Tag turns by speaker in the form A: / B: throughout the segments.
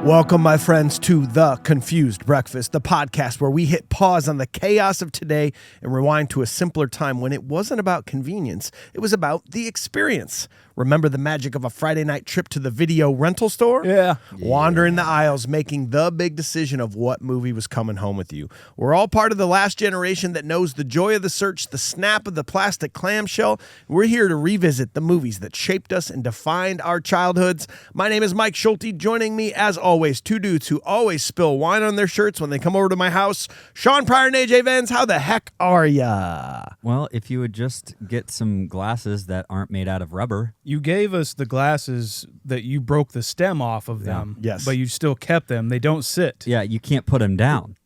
A: Welcome, my friends, to The Confused Breakfast, the podcast where we hit pause on the chaos of today and rewind to a simpler time when it wasn't about convenience, it was about the experience. Remember the magic of a Friday night trip to the video rental store?
B: Yeah.
A: Wandering the aisles, making the big decision of what movie was coming home with you. We're all part of the last generation that knows the joy of the search, the snap of the plastic clamshell. We're here to revisit the movies that shaped us and defined our childhoods. My name is Mike Schulte. Joining me, as always, two dudes who always spill wine on their shirts when they come over to my house. Sean Pryor and AJ Vance, how the heck are ya?
C: Well, if you would just get some glasses that aren't made out of rubber.
B: You gave us the glasses that you broke the stem off of them,
A: Yes.
B: but you still kept them. They don't sit.
C: Yeah, you can't put them down.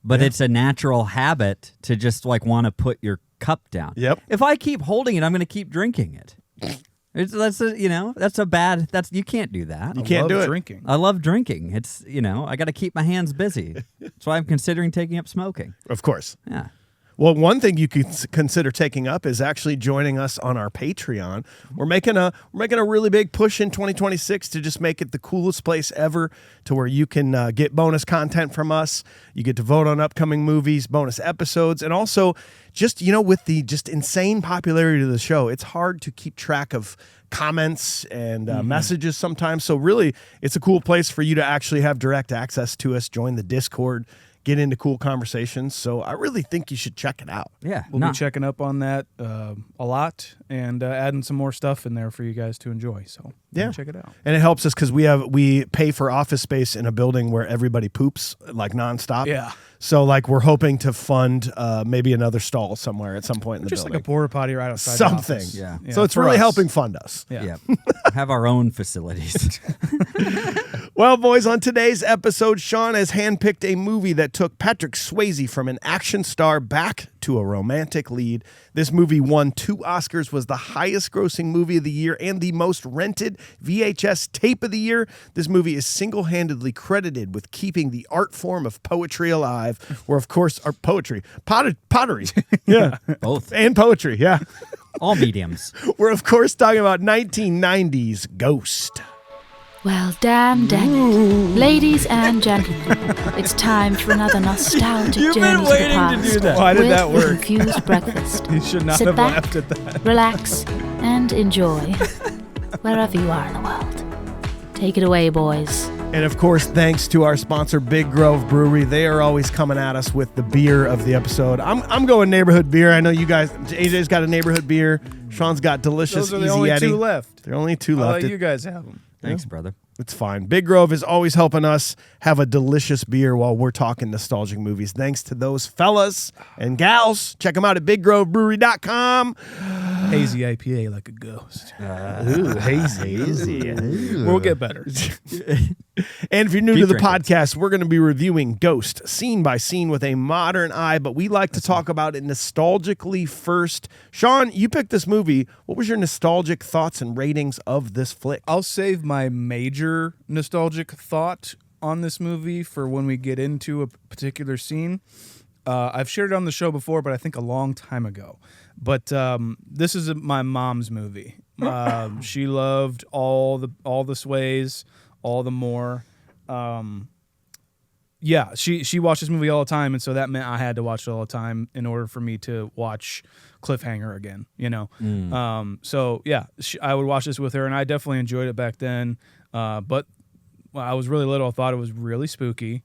C: But it's a natural habit to just like want to put your cup down.
A: Yep.
C: If I keep holding it, I'm going to keep drinking it. You can't do that.
A: You can't do it.
B: Drinking.
C: I love drinking. I got to keep my hands busy. That's why I'm considering taking up smoking.
A: Of course.
C: Yeah.
A: Well, one thing you could consider taking up is actually joining us on our Patreon. We're making a really big push in 2026 to just make it the coolest place ever, to where you can get bonus content from us. You get to vote on upcoming movies, bonus episodes, and also just, with the just insane popularity of the show, it's hard to keep track of comments and messages sometimes. So really, it's a cool place for you to actually have direct access to us, join the Discord, get into cool conversations. So I really think you should check it out.
C: Yeah.
B: We'll be checking up on that a lot and adding some more stuff in there for you guys to enjoy. So check it out.
A: And it helps us because we pay for office space in a building where everybody poops like nonstop.
B: Yeah.
A: So we're hoping to fund maybe another stall somewhere at some point in the
B: Just
A: building.
B: like a porta potty right outside
A: Something.
B: the office.
C: Yeah.
A: So it's
B: for
A: really
B: us.
A: helping fund us.
B: Yeah.
C: Have our own facilities.
A: Well, boys, on today's episode, Sean has handpicked a movie that took Patrick Swayze from an action star back to a romantic lead. This movie won 2 Oscars, was the highest grossing movie of the year, and the most rented VHS tape of the year. This movie is single-handedly credited with keeping the art form of poetry alive, where, of course, pottery. Yeah.
C: Both.
A: And poetry, yeah.
C: All mediums.
A: We're, of course, talking about 1990's Ghost.
D: Well, damn dang it. Ladies and gentlemen, it's time for another nostalgic
C: You've
D: journey
C: been
D: to the
C: waiting to
D: past.
C: do that.
B: Why did
D: with
B: that
D: the
B: work?
D: Confused Breakfast.
B: You should not
D: Sit
B: have
D: back,
B: laughed at that.
D: relax, and enjoy wherever you are in the world. Take it away, boys.
A: And of course, thanks to our sponsor, Big Grove Brewery. They are always coming at us with the beer of the episode. I'm going neighborhood beer. I know you guys, AJ's got a neighborhood beer. Sean's got delicious
B: Those are the
A: Easy
B: only
A: Eddie.
B: 2 left.
A: There are only 2
B: I'll
A: left.
B: let you guys have them.
C: Thanks, brother.
A: It's fine. Big Grove is always helping us have a delicious beer while we're talking nostalgic movies. Thanks to those fellas and gals. Check them out at biggrovebrewery.com.
B: Hazy IPA like a ghost.
A: Ooh, hazy.
B: We'll get better.
A: And if you're new
C: Keep
A: to the
C: drinking.
A: podcast, we're going to be reviewing Ghost scene by scene with a modern eye, but we like to talk about it nostalgically first. Sean, you picked this movie. What was your nostalgic thoughts and ratings of this flick?
B: I'll save my major nostalgic thought on this movie for when we get into a particular scene. I've shared it on the show before, but I think a long time ago. But this is my mom's movie. She loved all the Sways, all the more. She watched this movie all the time, and so that meant I had to watch it all the time in order for me to watch Cliffhanger again, I would watch this with her, and I definitely enjoyed it back then. But when I was really little, I thought it was really spooky.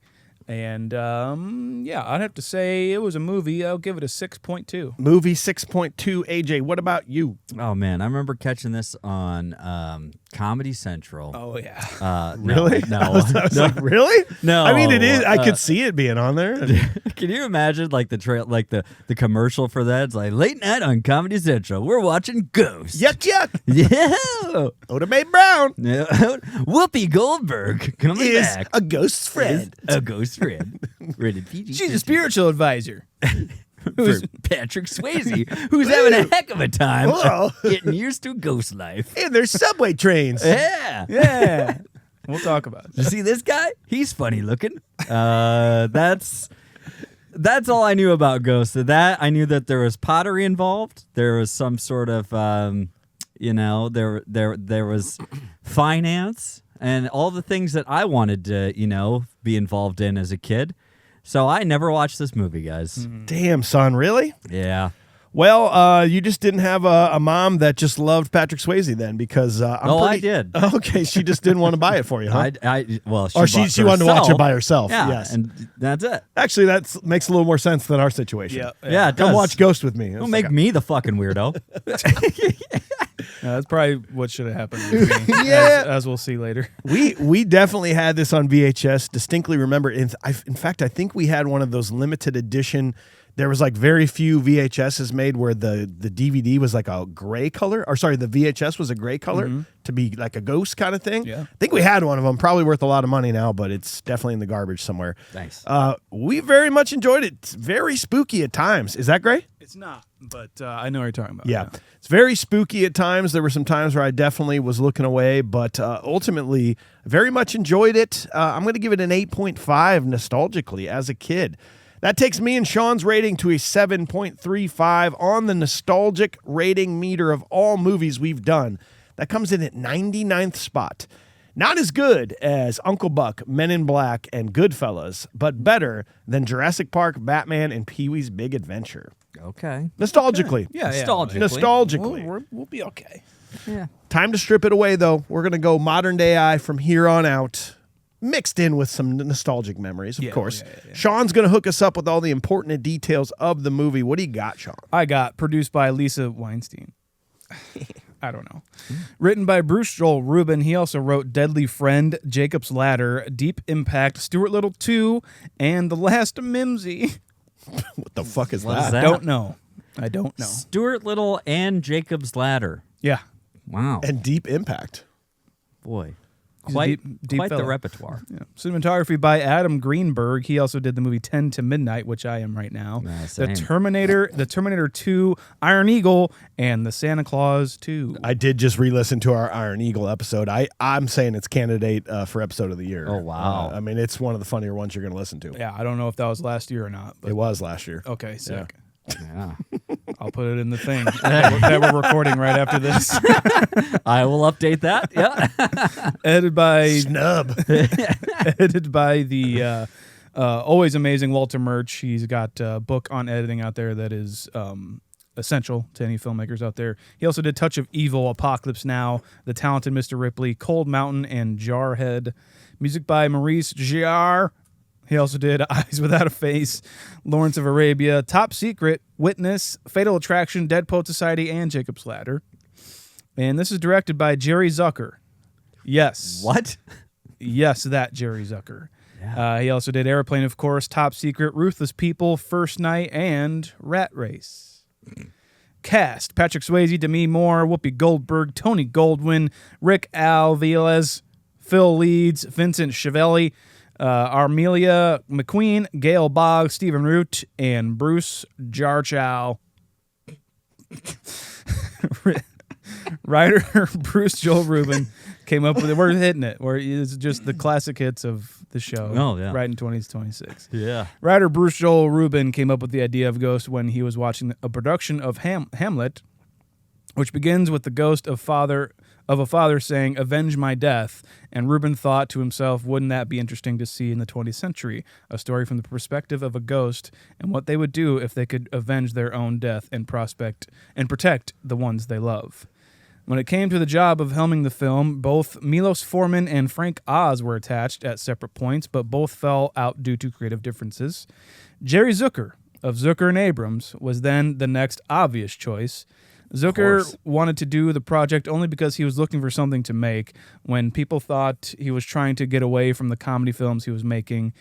B: And I'd have to say it was a movie. I'll give it a 6.2.
A: Movie 6.2. AJ, what about you?
C: Oh, man. I remember catching this on Comedy Central.
B: Oh, yeah.
A: Really?
C: No.
A: I was like, really?
C: No.
A: I mean, it is. I could see it being on there.
C: Can you imagine the commercial for that? It's like late night on Comedy Central. We're watching Ghost.
A: Yuck.
C: Yeah.
A: Oda Mae Brown
C: Yeah. Whoopi Goldberg coming
A: is
C: back.
A: a ghost friend.
C: A ghost friend. Rated PG.
B: She's a spiritual advisor.
C: for Patrick Swayze, who's having a heck of a time
A: Whoa.
C: getting used to ghost life.
A: And there's subway trains.
C: Yeah.
B: Yeah. We'll talk about it.
C: You see this guy? He's funny looking. That's all I knew about Ghost. That I knew that there was pottery involved. There was some sort of, there was finance. and all the things that I wanted to, be involved in as a kid. So I never watched this movie, guys.
A: Damn, son, really?
C: Yeah.
A: Well, you just didn't have a mom that just loved Patrick Swayze then, because
C: I did.
A: Okay, she just didn't want to buy it for you, huh?
C: She
A: wanted to watch it by herself.
C: Yeah,
A: yes,
C: and that's it.
A: actually, that makes a little more sense than our situation.
C: Yeah, it
A: Come
C: does.
A: watch Ghost with me.
C: Don't make me the fucking weirdo.
B: That's probably what should have happened with me,
A: Yeah.
B: as we'll see later.
A: We definitely had this on VHS. Distinctly remember. In fact, I think we had one of those limited edition. There was like very few VHSs made where the DVD was like a gray color, or sorry, the VHS was a gray color to be like a ghost kind of thing.
B: Yeah.
A: I think we had one of them. Probably worth a lot of money now, but it's definitely in the garbage somewhere.
C: Thanks.
A: We very much enjoyed it. It's very spooky at times. Is that great?
B: It's not, but I know what you're talking about.
A: Yeah. It's very spooky at times. There were some times where I definitely was looking away, but ultimately very much enjoyed it. I'm going to give it an 8.5 nostalgically as a kid. That takes me and Sean's rating to a 7.35 on the nostalgic rating meter of all movies we've done. That comes in at 99th spot. Not as good as Uncle Buck, Men in Black, and Goodfellas, but better than Jurassic Park, Batman, and Pee-wee's Big Adventure.
C: Okay.
A: Nostalgically.
B: Yeah.
C: Nostalgically.
B: We'll be okay.
C: Yeah.
A: Time to strip it away, though. We're going to go modern day eye from here on out, mixed in with some nostalgic memories, of course.
B: Yeah.
A: Sean's going to hook us up with all the important details of the movie. What do you got, Sean?
B: I got produced by Lisa Weinstein. I don't know. Written by Bruce Joel Rubin. He also wrote Deadly Friend, Jacob's Ladder, Deep Impact, Stuart Little 2, and The Last Mimsy.
A: What the fuck is
C: What is
A: that?
C: that?
B: I don't know.
C: Stuart Little and Jacob's Ladder.
B: Yeah.
C: Wow.
A: And Deep Impact.
C: Boy.
B: He's a
C: Quite
B: deep
C: the
B: fella.
C: repertoire.
B: Yeah. Cinematography by Adam Greenberg. He also did the movie 10 to Midnight, which I am right now. The
C: Same.
B: Terminator 2, Iron Eagle, and the Santa Claus 2.
A: I did just re-listen to our Iron Eagle episode. I'm saying it's candidate for episode of the year.
C: Oh, wow.
A: I mean, it's one of the funnier ones you're going to listen to.
B: Yeah, I don't know if that was last year or not. But
A: It was last year.
B: okay, sick.
C: Yeah.
B: I'll put it in the thing that we're recording right after this.
C: I will update that. Yeah.
B: Edited by
A: Snub.
B: edited by the always amazing Walter Murch. He's got a book on editing out there that is essential to any filmmakers out there. He also did Touch of Evil, Apocalypse Now, The Talented Mr. Ripley, Cold Mountain, and Jarhead. Music by Maurice Jarre. He also did Eyes Without a Face, Lawrence of Arabia, Top Secret, Witness, Fatal Attraction, Dead Poet Society, and Jacob's Ladder. And this is directed by Jerry Zucker. Yes.
C: What?
B: Yes, that Jerry Zucker.
C: Yeah.
B: He also did Airplane, of course, Top Secret, Ruthless People, First Night, and Rat Race. Cast: Patrick Swayze, Demi Moore, Whoopi Goldberg, Tony Goldwyn, Rick Alvarez, Phil Leeds, Vincent Chiavelli, Armelia McQueen, Gail Boggs, Stephen Root, and Bruce Jarchow. Writer Bruce Joel Rubin came up with it. We're hitting it. It's just the classic hits of the show.
C: Oh, yeah.
B: Right in 2026.
C: Yeah.
B: Writer Bruce Joel Rubin came up with the idea of Ghost when he was watching a production of Hamlet, which begins with the ghost of a father saying, "Avenge my death." And Rubin thought to himself, wouldn't that be interesting to see in the 20th century? A story from the perspective of a ghost and what they would do if they could avenge their own death and protect the ones they love. When it came to the job of helming the film, both Milos Forman and Frank Oz were attached at separate points, but both fell out due to creative differences. Jerry Zucker of Zucker and Abrams was then the next obvious choice. Zucker wanted to do the project only because he was looking for something to make when people thought he was trying to get away from the comedy films he was making.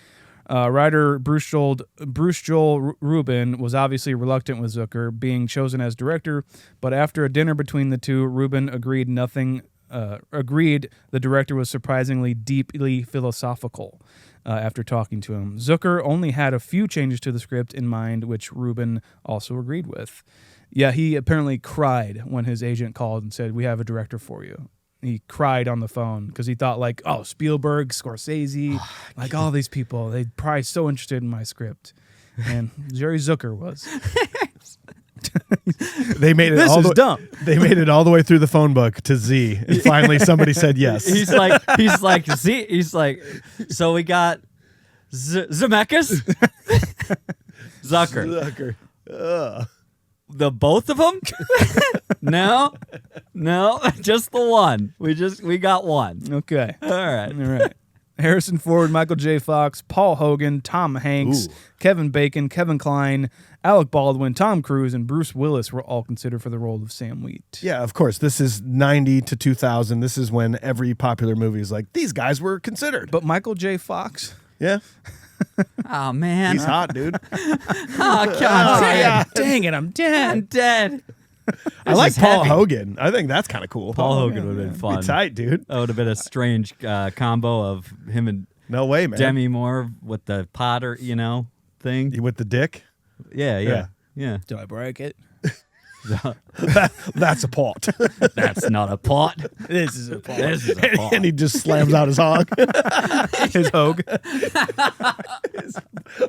B: Writer Bruce Joel Rubin was obviously reluctant with Zucker being chosen as director, but after a dinner between the two, Rubin agreed the director was surprisingly deeply philosophical after talking to him. Zucker only had a few changes to the script in mind, which Rubin also agreed with. Yeah, he apparently cried when his agent called and said, "We have a director for you." He cried on the phone because he thought like, oh, Spielberg, Scorsese, like all these people, they're probably so interested in my script. And Jerry Zucker was.
A: They made it.
B: This is dumb.
A: They made it all the way through the phone book to Z, and finally somebody said yes.
C: He's like, Z. He's like, so we got Zemeckis, Zucker.
A: Ugh.
C: The both of them? No, just the one. We got one.
B: Okay.
C: All right.
B: All right. Harrison Ford, Michael J. Fox, Paul Hogan, Tom Hanks, Kevin Bacon, Kevin Kline, Alec Baldwin, Tom Cruise, and Bruce Willis were all considered for the role of Sam Wheat.
A: Yeah, of course. This is 90 to 2000. This is when every popular movie is like, these guys were considered.
B: But Michael J. Fox?
A: Yeah.
C: Oh, man.
A: He's hot, dude.
C: Oh, God.
B: Dang it, I'm dead.
C: I'm dead.
A: I like
C: is
A: Paul
C: heavy.
A: Hogan. I think that's kind of cool.
C: Paul Hogan would have been fun.
A: Be tight, dude.
C: That would have been a strange combo of him and
A: No way, man.
C: Demi Moore with the Potter, thing.
A: With the dick?
C: Yeah.
B: Do I break it?
A: That's a pot.
C: That's not a pot.
B: This is a pot.
C: This is a pot.
A: And he just slams out his hog.
B: His Hogue.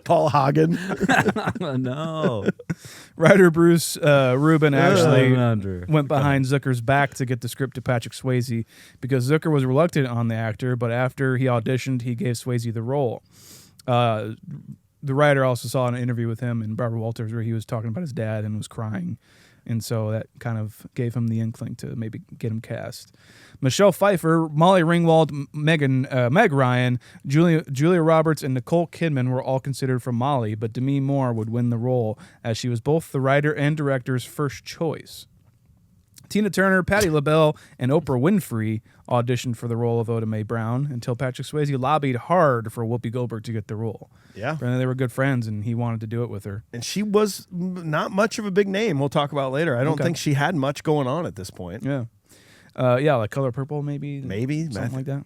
A: Paul Hagen.
C: Oh, no.
B: Writer Bruce Rubin actually
C: Andrew.
B: went behind Zucker's back to get the script to Patrick Swayze because Zucker was reluctant on the actor, but after he auditioned, he gave Swayze the role. The writer also saw an interview with him and Barbara Walters where he was talking about his dad and was crying. And so that kind of gave him the inkling to maybe get him cast. Michelle Pfeiffer, Molly Ringwald, Meg Ryan, Julia Roberts, and Nicole Kidman were all considered for Molly, but Demi Moore would win the role as she was both the writer and director's first choice. Tina Turner, Patti LaBelle, and Oprah Winfrey auditioned for the role of Oda Mae Brown until Patrick Swayze lobbied hard for Whoopi Goldberg to get the role.
A: Yeah.
B: Apparently they were good friends, and he wanted to do it with her.
A: And she was not much of a big name. We'll talk about later. I don't think she had much going on at this point.
B: Yeah. Like Color Purple, maybe?
A: Maybe.
B: Something like that.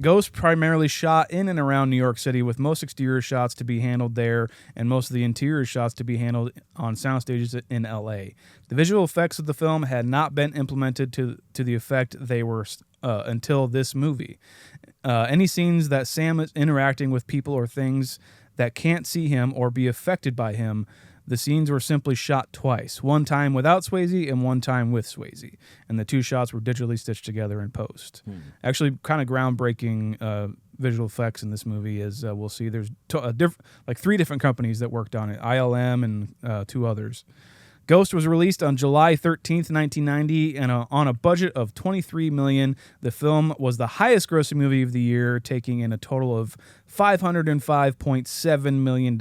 B: Ghost primarily shot in and around New York City, with most exterior shots to be handled there and most of the interior shots to be handled on sound stages in L.A. The visual effects of the film had not been implemented to the effect they were until this movie. Any scenes that Sam is interacting with people or things that can't see him or be affected by him, the scenes were simply shot twice, one time without Swayze and one time with Swayze, and the two shots were digitally stitched together in post. Actually, kind of groundbreaking visual effects in this movie, as we'll see. There's three different companies that worked on it, ILM and two others. Ghost was released on July 13th, 1990, and on a budget of $23 million. The film was the highest-grossing movie of the year, taking in a total of $505.7 million.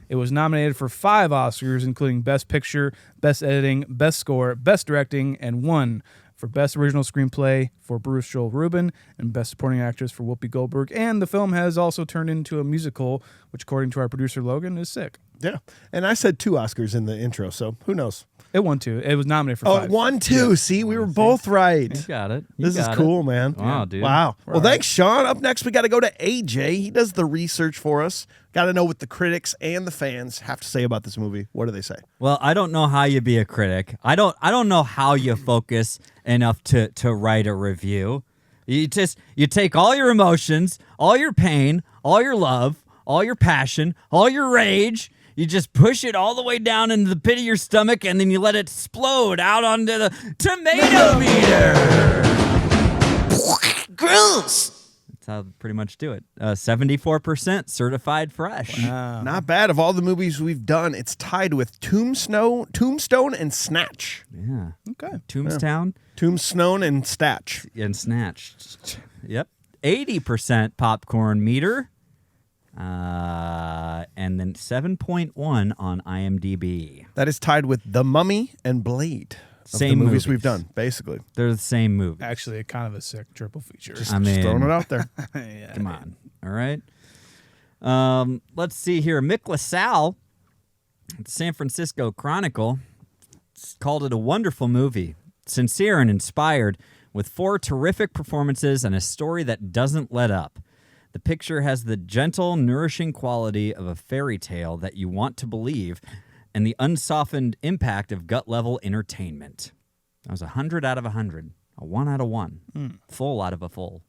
B: It was nominated for 5 Oscars, including Best Picture, Best Editing, Best Score, Best Directing, and won for Best Original Screenplay for Bruce Joel Rubin and Best Supporting Actress for Whoopi Goldberg. And the film has also turned into a musical, which, according to our producer Logan, is sick.
A: Yeah. And I said 2 Oscars in the intro, so who knows?
B: It won 2. It was nominated for 5.
A: Oh, it won 2. Yeah. See, we were both right.
C: You got it.
A: This is cool, man.
C: Wow, dude.
A: Wow. Well, thanks, Sean. Up next, we got to go to AJ. He does the research for us. Got to know what the critics and the fans have to say about this movie. What do they say?
C: Well, I don't know how you be a critic. I don't know how you focus enough to write a review. You take all your emotions, all your pain, all your love, all your passion, all your rage. You just push it all the way down into the pit of your stomach, and then you let it explode out onto the tomato meter.
E: Gross.
C: That's how I pretty much do it. 74% certified fresh.
B: Wow.
A: Not bad. Of all the movies we've done, it's tied with Tombstone and Snatch.
C: Yeah.
B: Okay.
C: Tombstone
A: Tombstone and Snatch.
C: and Snatched. Yep. 80% popcorn meter. And then 7.1 on IMDb.
A: That is tied with The Mummy and Blade. Of
C: Same
A: the movies
C: movies.
A: we've done, basically.
C: They're the same movie.
B: Actually, kind of a sick triple feature.
A: Just
C: I mean-
A: throwing it out there.
B: Yeah.
C: Come on. All right. Let's see here. Mick LaSalle, the San Francisco Chronicle, called it a wonderful movie, sincere and inspired, with 4 terrific performances and a story that doesn't let up. The picture has the gentle, nourishing quality of a fairy tale that you want to believe, and the unsoftened impact of gut-level entertainment. That was 100 out of 100. A 1 out of 1. Full out of a full.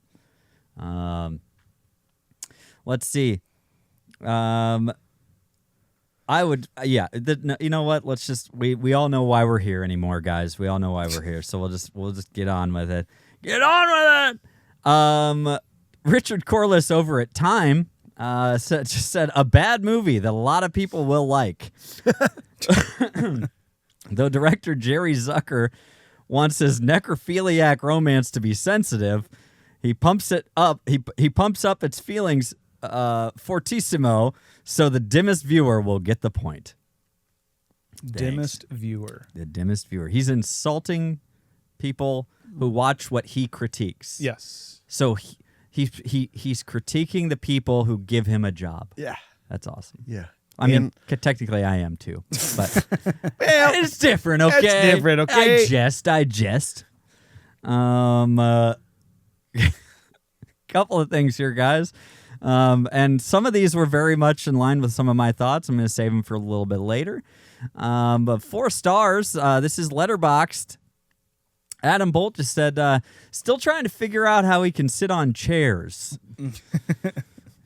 C: Let's see. I would, yeah. You know what? Let's just we all know why we're here anymore, guys. We all know why we're here, so we'll just get on with it. Get on with it. Richard Corliss over at Time just said a bad movie that a lot of people will like. Though director Jerry Zucker wants his necrophiliac romance to be sensitive, he pumps it up. He pumps up its feelings fortissimo, so the dimmest viewer will get the point.
B: Dimmest viewer.
C: The dimmest viewer. He's insulting people who watch what he critiques.
B: Yes.
C: So he's critiquing the people who give him a job.
A: Yeah.
C: That's awesome.
A: Yeah.
C: I mean, technically I am too, but
A: Well,
C: it's different, okay?
A: It's different, okay?
C: I jest. Couple of things here, guys. And some of these were very much in line with some of my thoughts. I'm going to save them for a little bit later. But 4 stars. This is Letterboxd. Adam Bolt just said, still trying to figure out how he can sit on chairs.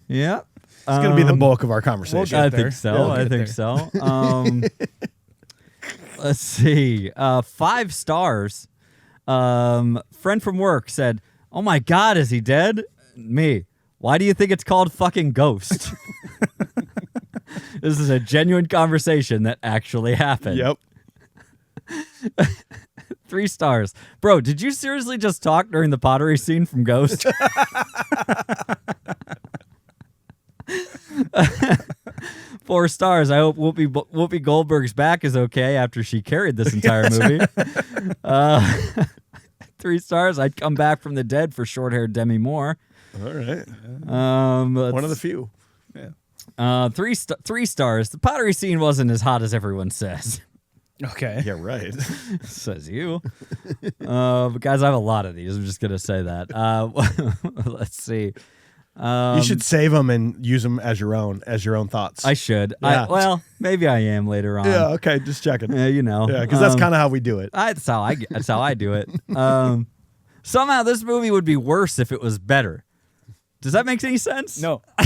C: Yeah.
A: It's going to be the bulk of our conversation.
C: I think so. I think so. Let's see. 5 stars. Friend from work said, "Oh my God, is he dead?" Me. "Why do you think it's called fucking Ghost?" This is a genuine conversation that actually happened.
A: Yep.
C: 3 stars. Bro, did you seriously just talk during the pottery scene from Ghost? 4 stars. I hope Whoopi Goldberg's back is okay after she carried this entire movie. 3 stars. I'd come back from the dead for short-haired Demi Moore.
A: All right.
C: One
A: of the few.
C: Yeah. 3 stars. The pottery scene wasn't as hot as everyone says.
B: Okay.
A: Yeah, right.
C: Says you. But guys, I have a lot of these. I'm just gonna say that. Let's see.
A: You should save them and use them as your own thoughts.
C: I should.
A: Yeah.
C: Well, maybe I am later on.
A: Yeah. Okay. Just checking.
C: You know.
A: Yeah, because that's kind of how we do it.
C: That's how I do it. Somehow this movie would be worse if it was better. Does that make any sense?
B: No.
A: I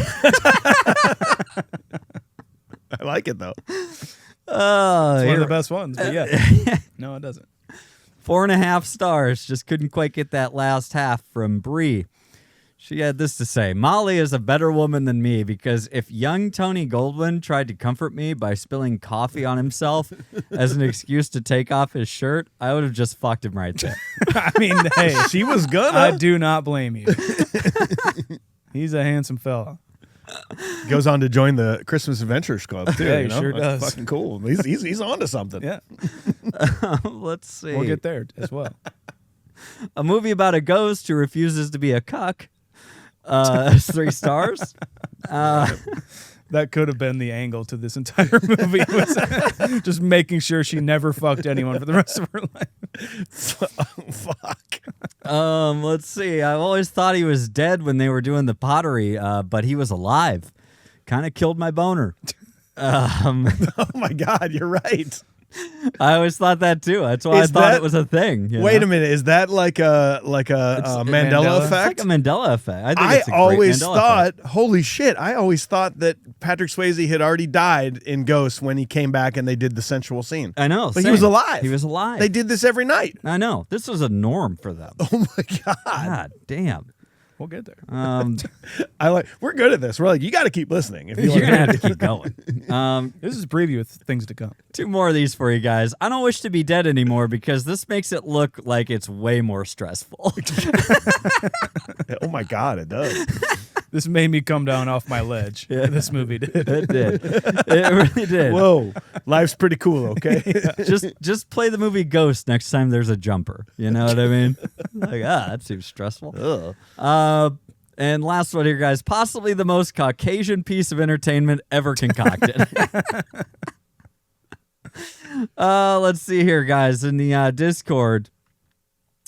A: like it though.
B: It's one of the best ones, but yeah. No, it doesn't.
C: 4.5 stars. Just couldn't quite get that last half from Bree. She had this to say: "Molly is a better woman than me because if young Tony Goldwyn tried to comfort me by spilling coffee on himself as an excuse to take off his shirt, I would have just fucked him right there."
B: I mean, hey,
A: She was gonna.
B: I do not blame you. He's a handsome fella.
A: Goes on to join the Christmas Adventures Club too.
B: Yeah, he
A: you know?
B: sure
A: That's
B: does.
A: fucking cool. He's on to something.
B: Yeah.
C: Let's see.
B: We'll get there as well.
C: A movie about a ghost who refuses to be a cuck. 3 stars.
B: That could have been the angle to this entire movie. Was just making sure she never fucked anyone for the rest of her life.
A: Oh, fuck.
C: Let's see. I always thought he was dead when they were doing the pottery, but he was alive. Kind of killed my boner.
A: Oh my God, you're right.
C: I always thought that too. That's why I thought it was a thing.
A: Wait a minute. Is that like a Mandela
B: Mandela.
A: effect?
C: It's like a Mandela effect. I think
A: I
C: it's a great
A: always
C: Mandela
A: thought,
C: effect.
A: holy shit, I always thought that Patrick Swayze had already died in Ghost when he came back and they did the sensual scene.
C: I know.
A: But he was
C: same.
A: alive.
C: He was alive.
A: They did this every night.
C: I know. This was a norm for them.
A: Oh my God.
C: God damn.
B: We'll get there.
A: We're good at this. We're like, you got to keep listening. If you
C: You're
A: want
C: gonna have to keep going.
B: This is a preview of things to come.
C: 2 more of these for you guys. I don't wish to be dead anymore because this makes it look like it's way more stressful.
A: Oh my God, it does.
B: This made me come down off my ledge.
C: Yeah.
B: This movie did.
C: It did. It really did.
A: Whoa, life's pretty cool. Okay.
C: Just play the movie Ghost next time there's a jumper. You know what I mean? Like, that seems stressful. And last one here, guys. Possibly the most Caucasian piece of entertainment ever concocted. Let's see here, guys. In the Discord,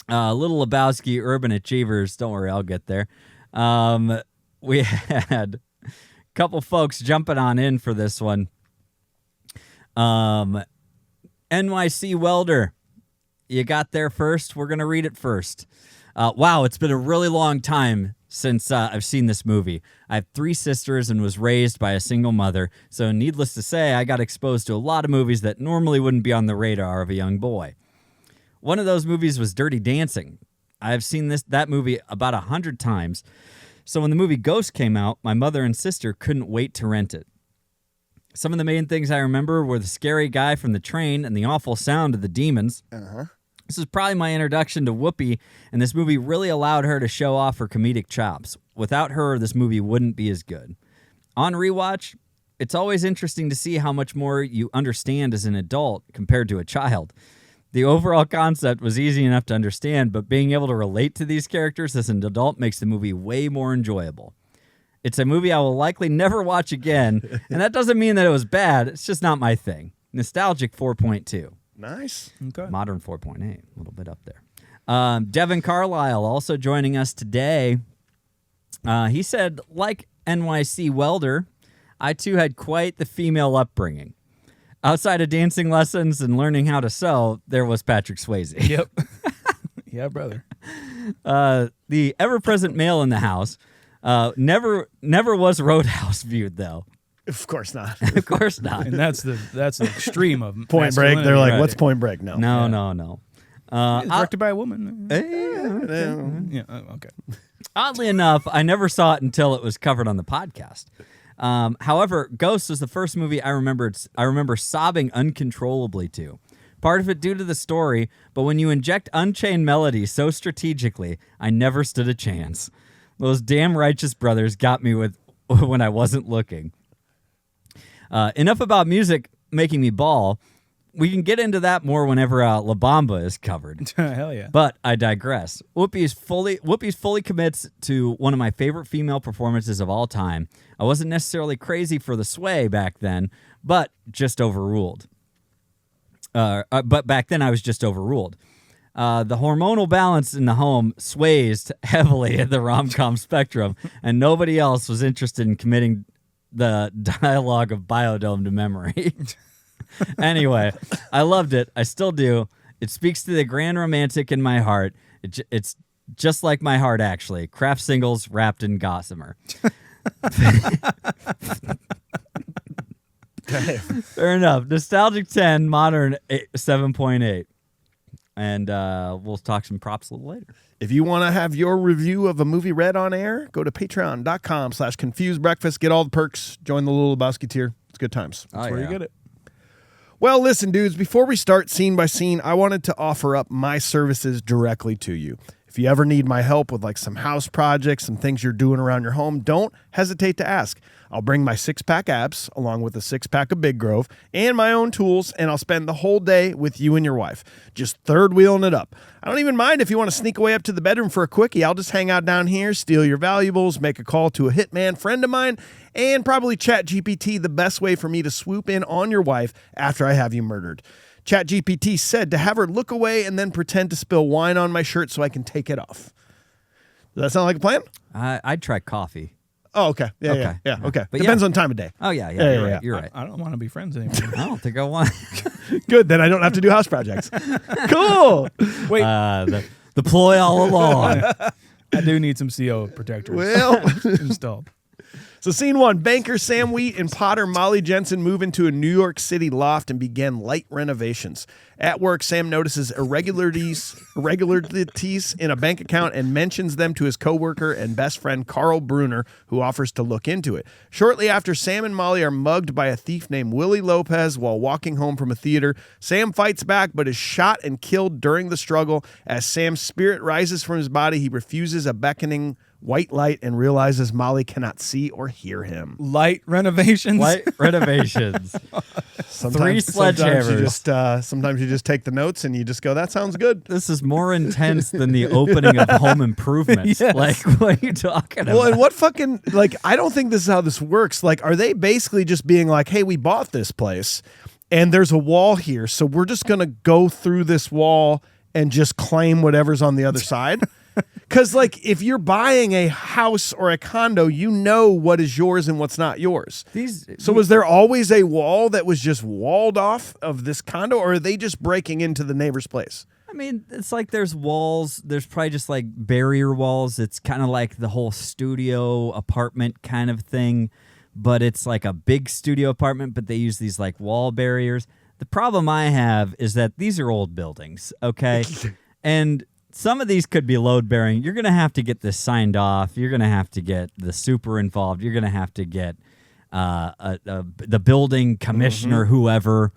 C: Little Lebowski Urban Achievers. Don't worry, I'll get there. We had a couple folks jumping on in for this one. NYC Welder, you got there first. We're going to read it first. Wow, it's been a really long time since I've seen this movie. I have 3 sisters and was raised by a single mother, so needless to say, I got exposed to a lot of movies that normally wouldn't be on the radar of a young boy. One of those movies was Dirty Dancing. I've seen that movie about 100 times, so when the movie Ghost came out, my mother and sister couldn't wait to rent it. Some of the main things I remember were the scary guy from the train and the awful sound of the demons. This was probably my introduction to Whoopi, and this movie really allowed her to show off her comedic chops. Without her, this movie wouldn't be as good. On rewatch, it's always interesting to see how much more you understand as an adult compared to a child. The overall concept was easy enough to understand, but being able to relate to these characters as an adult makes the movie way more enjoyable. It's a movie I will likely never watch again, and that doesn't mean that it was bad. It's just not my thing. Nostalgic 4.2.
A: Nice.
B: Okay.
C: Modern 4.8, a little bit up there. Devin Carlisle also joining us today. He said, like NYC welder, I too had quite the female upbringing. Outside of dancing lessons and learning how to sew, there was Patrick Swayze.
B: Yep. Yeah, brother.
C: The ever-present male in the house never was Roadhouse viewed, though.
A: Of course not.
C: Of course not.
B: And that's the extreme of
A: Point Break. They're like, what's Point Break? No.
C: No.
B: It's directed by a woman. Yeah. Okay.
C: Oddly enough, I never saw it until it was covered on the podcast. However, Ghost was the first movie I remember sobbing uncontrollably to. Part of it due to the story, but when you inject Unchained Melody so strategically, I never stood a chance. Those damn Righteous Brothers got me with when I wasn't looking. Enough about music making me bawl. We can get into that more whenever La Bamba is covered.
B: Hell yeah.
C: But I digress. Whoopi's fully commits to one of my favorite female performances of all time. I wasn't necessarily crazy for the sway back then, but just overruled. But back then I was just overruled. The hormonal balance in the home sways heavily in the rom-com spectrum, and nobody else was interested in committing the dialogue of Biodome to memory. Anyway, I loved it. I still do. It speaks to the grand romantic in my heart. It's just like my heart, actually. Craft singles wrapped in gossamer. Fair enough. Nostalgic 10, modern 7.8. And we'll talk some props a little later.
A: If you want to have your review of a movie read on air, go to patreon.com/confusedbreakfast. Get all the perks. Join the Little Lebowski tier. It's good times.
B: That's where you get it.
A: Well, listen, dudes, before we start scene by scene, I wanted to offer up my services directly to you. If you ever need my help with like some house projects, some things you're doing around your home, don't hesitate to ask. I'll bring my 6-pack abs along with a 6-pack of Big Grove and my own tools, and I'll spend the whole day with you and your wife, just third wheeling it up. I don't even mind if you want to sneak away up to the bedroom for a quickie. I'll just hang out down here, steal your valuables, make a call to a hitman friend of mine, and probably ChatGPT the best way for me to swoop in on your wife after I have you murdered. ChatGPT said to have her look away and then pretend to spill wine on my shirt so I can take it off. Does that sound like a plan?
C: I'd try coffee.
A: Oh, okay. Yeah. Okay.
C: But
A: Depends on time of day.
C: Oh, yeah. You're right.
B: I don't want to be friends anymore.
C: I don't think I want.
A: Good. Then I don't have to do house projects. Cool.
B: Wait.
C: The ploy all along.
B: I do need some CO protectors installed.
A: So scene 1, banker Sam Wheat and potter Molly Jensen move into a New York City loft and begin light renovations. At work, Sam notices irregularities in a bank account and mentions them to his coworker and best friend Carl Bruner, who offers to look into it. Shortly after, Sam and Molly are mugged by a thief named Willie Lopez while walking home from a theater. Sam fights back but is shot and killed during the struggle. As Sam's spirit rises from his body, he refuses a beckoning white light and realizes Molly cannot see or hear him.
B: Light renovations.
A: Sometimes,
C: 3 sledgehammers.
A: Sometimes you just take the notes and you just go, that sounds good.
C: This is more intense than the opening of Home Improvement.
B: Yes.
C: Like, what are you talking about?
A: Well, and what fucking, like, I don't think this is how this works. Like, are they basically just being like, hey, we bought this place and there's a wall here, so we're just going to go through this wall and just claim whatever's on the other side? Because, like, if you're buying a house or a condo, you know what is yours and what's not yours. So was there always a wall that was just walled off of this condo, or are they just breaking into the neighbor's place?
C: mean, it's like there's walls. There's probably just like barrier walls. It's kind of like the whole studio apartment kind of thing, but it's like a big studio apartment, but they use these like wall barriers. The problem I have is that these are old buildings, okay? And some of these could be load bearing. You're going to have to get this signed off. You're going to have to get the super involved. You're going to have to get the building commissioner, whoever.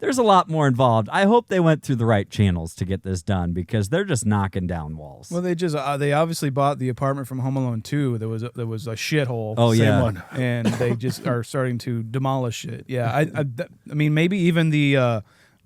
C: There's a lot more involved. I hope they went through the right channels to get this done because they're just knocking down walls.
B: Well, they obviously bought the apartment from Home Alone 2. There was a shithole.
C: Oh,
A: Same
C: yeah.
A: one.
B: And they just are starting to demolish it. Yeah, I mean, maybe even the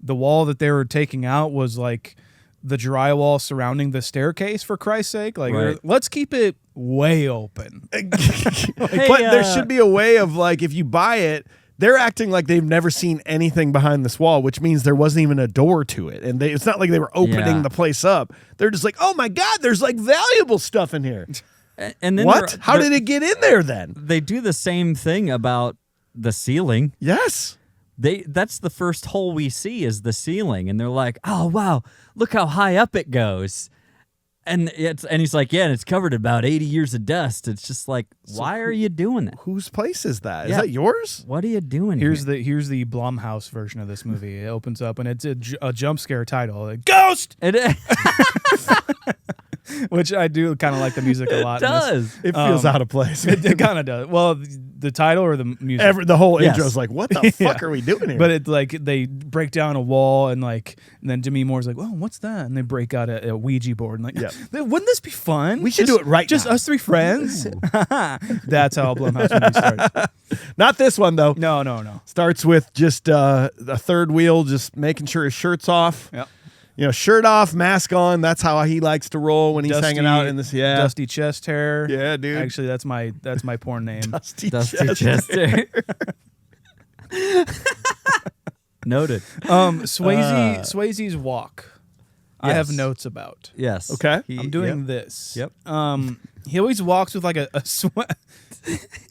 B: wall that they were taking out was like the drywall surrounding the staircase. For Christ's sake, like
C: Right.
B: let's keep it way open.
A: But there should be a way of like, if you buy it, they're acting like they've never seen anything behind this wall, which means there wasn't even a door to it. And it's not like they were opening the place up. They're just like, oh my God, there's like valuable stuff in here.
C: And then
A: What? How did it get in there then?
C: They do the same thing about the ceiling.
A: Yes.
C: That's the first hole we see is the ceiling, and they're like, "Oh wow, look how high up it goes," and he's like, "Yeah, and it's covered in about 80 years of dust." It's just like, why are you doing that?
A: Whose place is that? Is
C: Yeah.
A: that yours?
C: What are you doing?
B: Here's
C: here?
B: the Blumhouse version of this movie. It opens up and it's a jump scare title, like, Ghost, which I do kind of like the music a lot.
C: It does.
A: It feels out of place.
B: It kind of does. Well, the title or the music.
A: The whole
C: Yes.
A: intro's like, what the fuck are we doing here?
B: But it's like they break down a wall and then Demi Moore's like, "Well, what's that?" And they break out a Ouija board and like, wouldn't this be fun?
A: We should do it right
B: Just
A: now.
B: us three friends. That's how a Blumhouse movie starts.
A: Not this one though.
B: No.
A: Starts with just a third wheel, just making sure his shirt's off.
B: Yep.
A: You know, shirt off, mask on. That's how he likes to roll when he's hanging out in this. Yeah,
B: Dusty chest hair.
A: Yeah, dude.
B: Actually, that's my porn name.
A: Dusty
C: Dusty
A: chest.
C: Chester. Noted.
B: Swayze's walk. I have
C: Yes.
B: notes about.
C: Yes.
A: Okay.
B: I'm doing this.
C: Yep.
B: He always walks with like he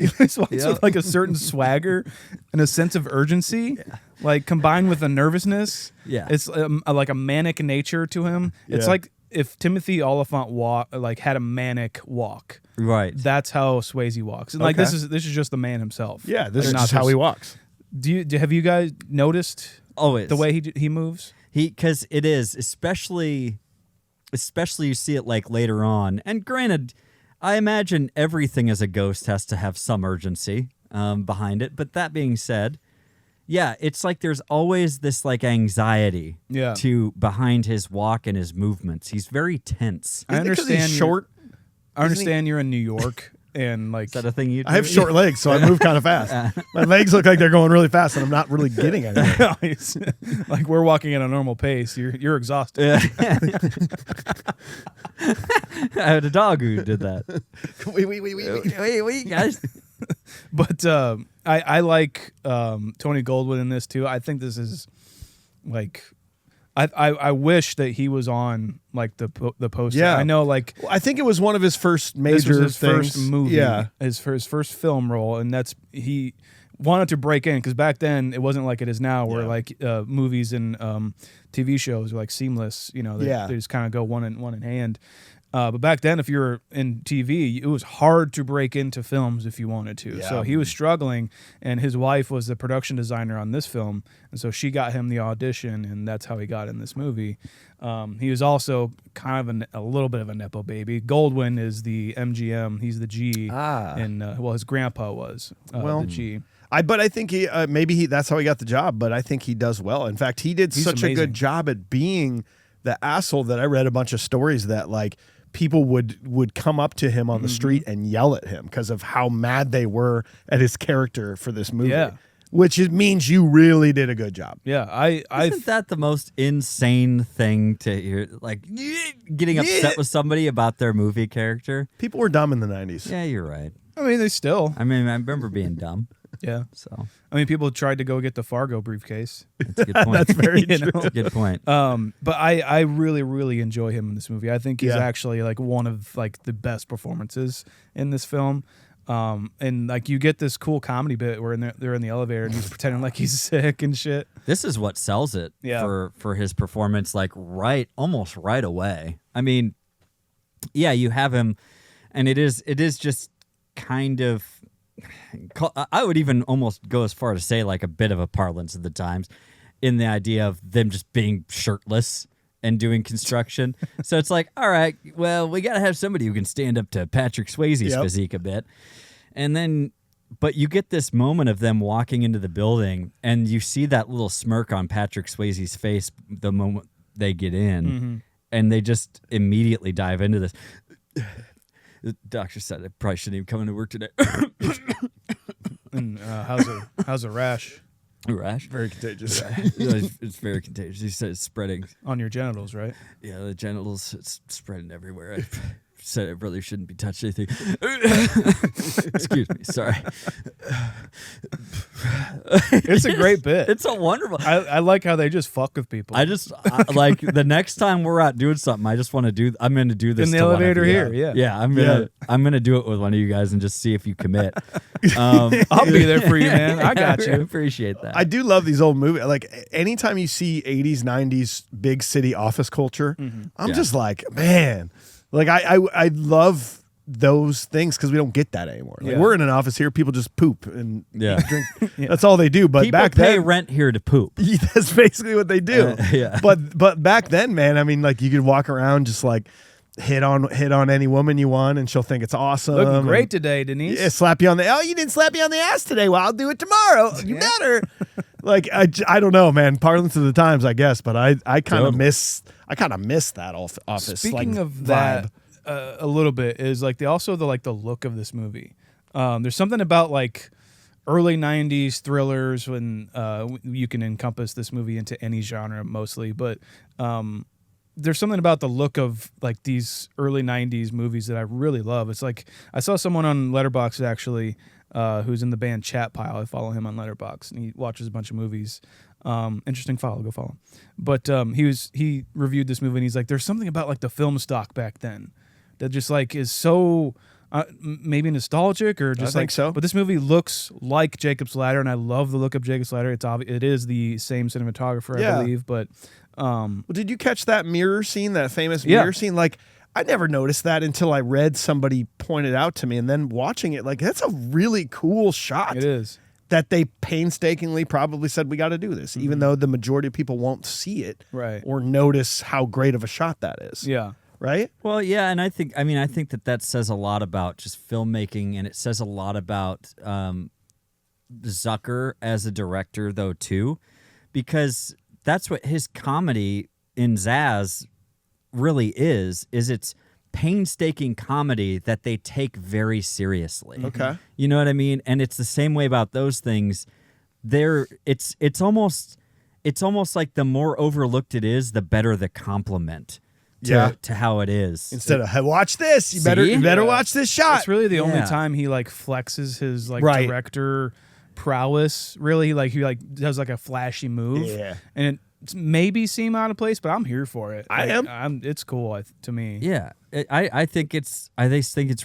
B: always walks with like a certain swagger and a sense of urgency, like combined with a nervousness.
C: Yeah.
B: It's like a manic nature to him. It's
A: Yeah.
B: like if Timothy Oliphant had a manic walk.
C: Right.
B: That's how Swayze walks. And like
A: Okay.
B: this is just the man himself.
A: Yeah, this is
B: Not
A: just how
B: his-
A: he walks.
B: Have you guys noticed
C: Always.
B: the way he moves?
C: Because it is, especially you see it like later on. And granted, I imagine everything as a ghost has to have some urgency behind it. But that being said, yeah, it's like there's always this like anxiety behind his walk and his movements. He's very tense.
B: I
A: Isn't it 'cause
B: understand
A: he's short.
B: I understand you're in New York and like
C: Is that a thing you do?
A: I have short legs, so I move kind of fast. My legs look like they're going really fast, and I'm not really getting anywhere.
B: like we're walking at a normal pace. You're exhausted.
C: I had a dog who did that.
A: Wait.
C: Guys.
B: But I like Tony Goldwyn in this too. I think this is like I wish that he was on like the poster.
A: Yeah.
B: I know like
A: Well, I think it was one of his first major
B: this was his
A: things.
B: first movie.
A: Yeah.
B: his first film role, and he wanted to break in because back then it wasn't like it is now, where like movies and TV shows are like seamless. You know, they just kind of go one in hand. But back then, if you were in TV, it was hard to break into films if you wanted to.
A: Yeah.
B: So he was struggling, and his wife was the production designer on this film, and so she got him the audition, and that's how he got in this movie. He was also kind of a little bit of a nepo baby. Goldwyn is the MGM; he's the G, and his grandpa was the G.
A: But I think that's how he got the job. But I think he does well. In fact, he did
B: He's
A: such a
B: amazing.
A: good job at being the asshole that I read a bunch of stories that like people would come up to him on the street and yell at him because of how mad they were at his character for this movie.
B: Yeah.
A: Which means you really did a good job.
B: Yeah,
C: Isn't that the most insane thing to hear? Like getting upset with somebody about their movie character.
A: People were dumb in the 90s.
C: Yeah, you're right.
B: I mean, they still.
C: I mean, I remember being dumb.
B: Yeah.
C: So
B: I mean, people tried to go get the Fargo briefcase.
C: that's a good point.
A: That's very
B: You
A: true.
B: know?
C: That's a good point.
B: But I really, really enjoy him in this movie. I think he's
A: Yeah.
B: actually like one of like the best performances in this film. And like you get this cool comedy bit where they're in the elevator and he's pretending like he's sick and shit.
C: This is what sells it for his performance, like almost right away. I mean, yeah, you have him, and it is just kind of, I would even almost go as far to say like a bit of a parlance of the times in the idea of them just being shirtless and doing construction. So it's like, all right, well, we got to have somebody who can stand up to Patrick Swayze's physique a bit. And then, but you get this moment of them walking into the building and you see that little smirk on Patrick Swayze's face the moment they get in, and they just immediately dive into this. The doctor said I probably shouldn't even come into work today.
B: And how's a rash?
C: A rash?
A: Very contagious.
C: It's very contagious. He said it's spreading.
B: On your genitals, right?
C: Yeah, the genitals, it's spreading everywhere. I said I really shouldn't be touching anything. Excuse me, sorry.
B: It's a great bit.
C: It's a wonderful.
B: I like how they just fuck with people.
C: I like the next time we're out doing something, I just want to do. I'm going to do this
B: in the
C: to one of
B: elevator
C: you.
B: here. Yeah,
C: Yeah, I'm gonna do it with one of you guys and just see if you commit.
B: I'll be there for you, man. I got
C: I
B: you.
C: appreciate that.
A: I do love these old movies. Like anytime you see 80s, 90s big city office culture, I'm just like, man, like I love those things because we don't get that anymore. Like we're in an office here, people just poop and drink. That's all they do. But
C: people
A: back
C: pay
A: then,
C: rent here to poop.
A: that's basically what they do.
C: Yeah.
A: But back then, man, I mean, like you could walk around just like hit on any woman you want, and she'll think it's awesome.
B: Looking great today, Denise.
A: Yeah, slap you on the. Oh, you didn't slap me on the ass today. Well, I'll do it tomorrow. You better. Like I don't know, man. Parlance of the times, I guess. But I kind of miss that office.
B: Speaking
A: like,
B: of that, a little bit is like the look of this movie. There's something about like early 90s thrillers when you can encompass this movie into any genre mostly, but there's something about the look of like these early 90s movies that I really love. It's like I saw someone on Letterboxd actually who's in the band Chat Pile. I follow him on Letterboxd and he watches a bunch of movies. Interesting follow, go follow him. But he reviewed this movie and he's like, there's something about like the film stock back then that just like is so maybe nostalgic or just
A: I think so.
B: But this movie looks like Jacob's Ladder, and I love the look of Jacob's Ladder. It is the same cinematographer, I believe. But
A: well, did you catch that mirror scene, that famous mirror scene? Like I never noticed that until I read somebody pointed out to me, and then watching it, like that's a really cool shot.
B: It is.
A: That they painstakingly probably said we got to do this, even though the majority of people won't see it or notice how great of a shot that is.
B: Yeah.
A: Right?
C: Well, yeah, and I think that says a lot about just filmmaking, and it says a lot about Zucker as a director, though, too, because that's what his comedy in Zaz really is it's painstaking comedy that they take very seriously.
A: Okay.
C: You know what I mean? And it's the same way about those things. It's almost like the more overlooked it is, the better the compliment. To how it is.
A: Instead of, hey, watch this, you better watch this shot.
B: It's really the only time he like flexes his like director prowess. Really, like he like does like a flashy move.
A: Yeah.
B: And it maybe seem out of place, but I'm here for it.
A: I am.
B: It's cool to me.
C: Yeah, I think it's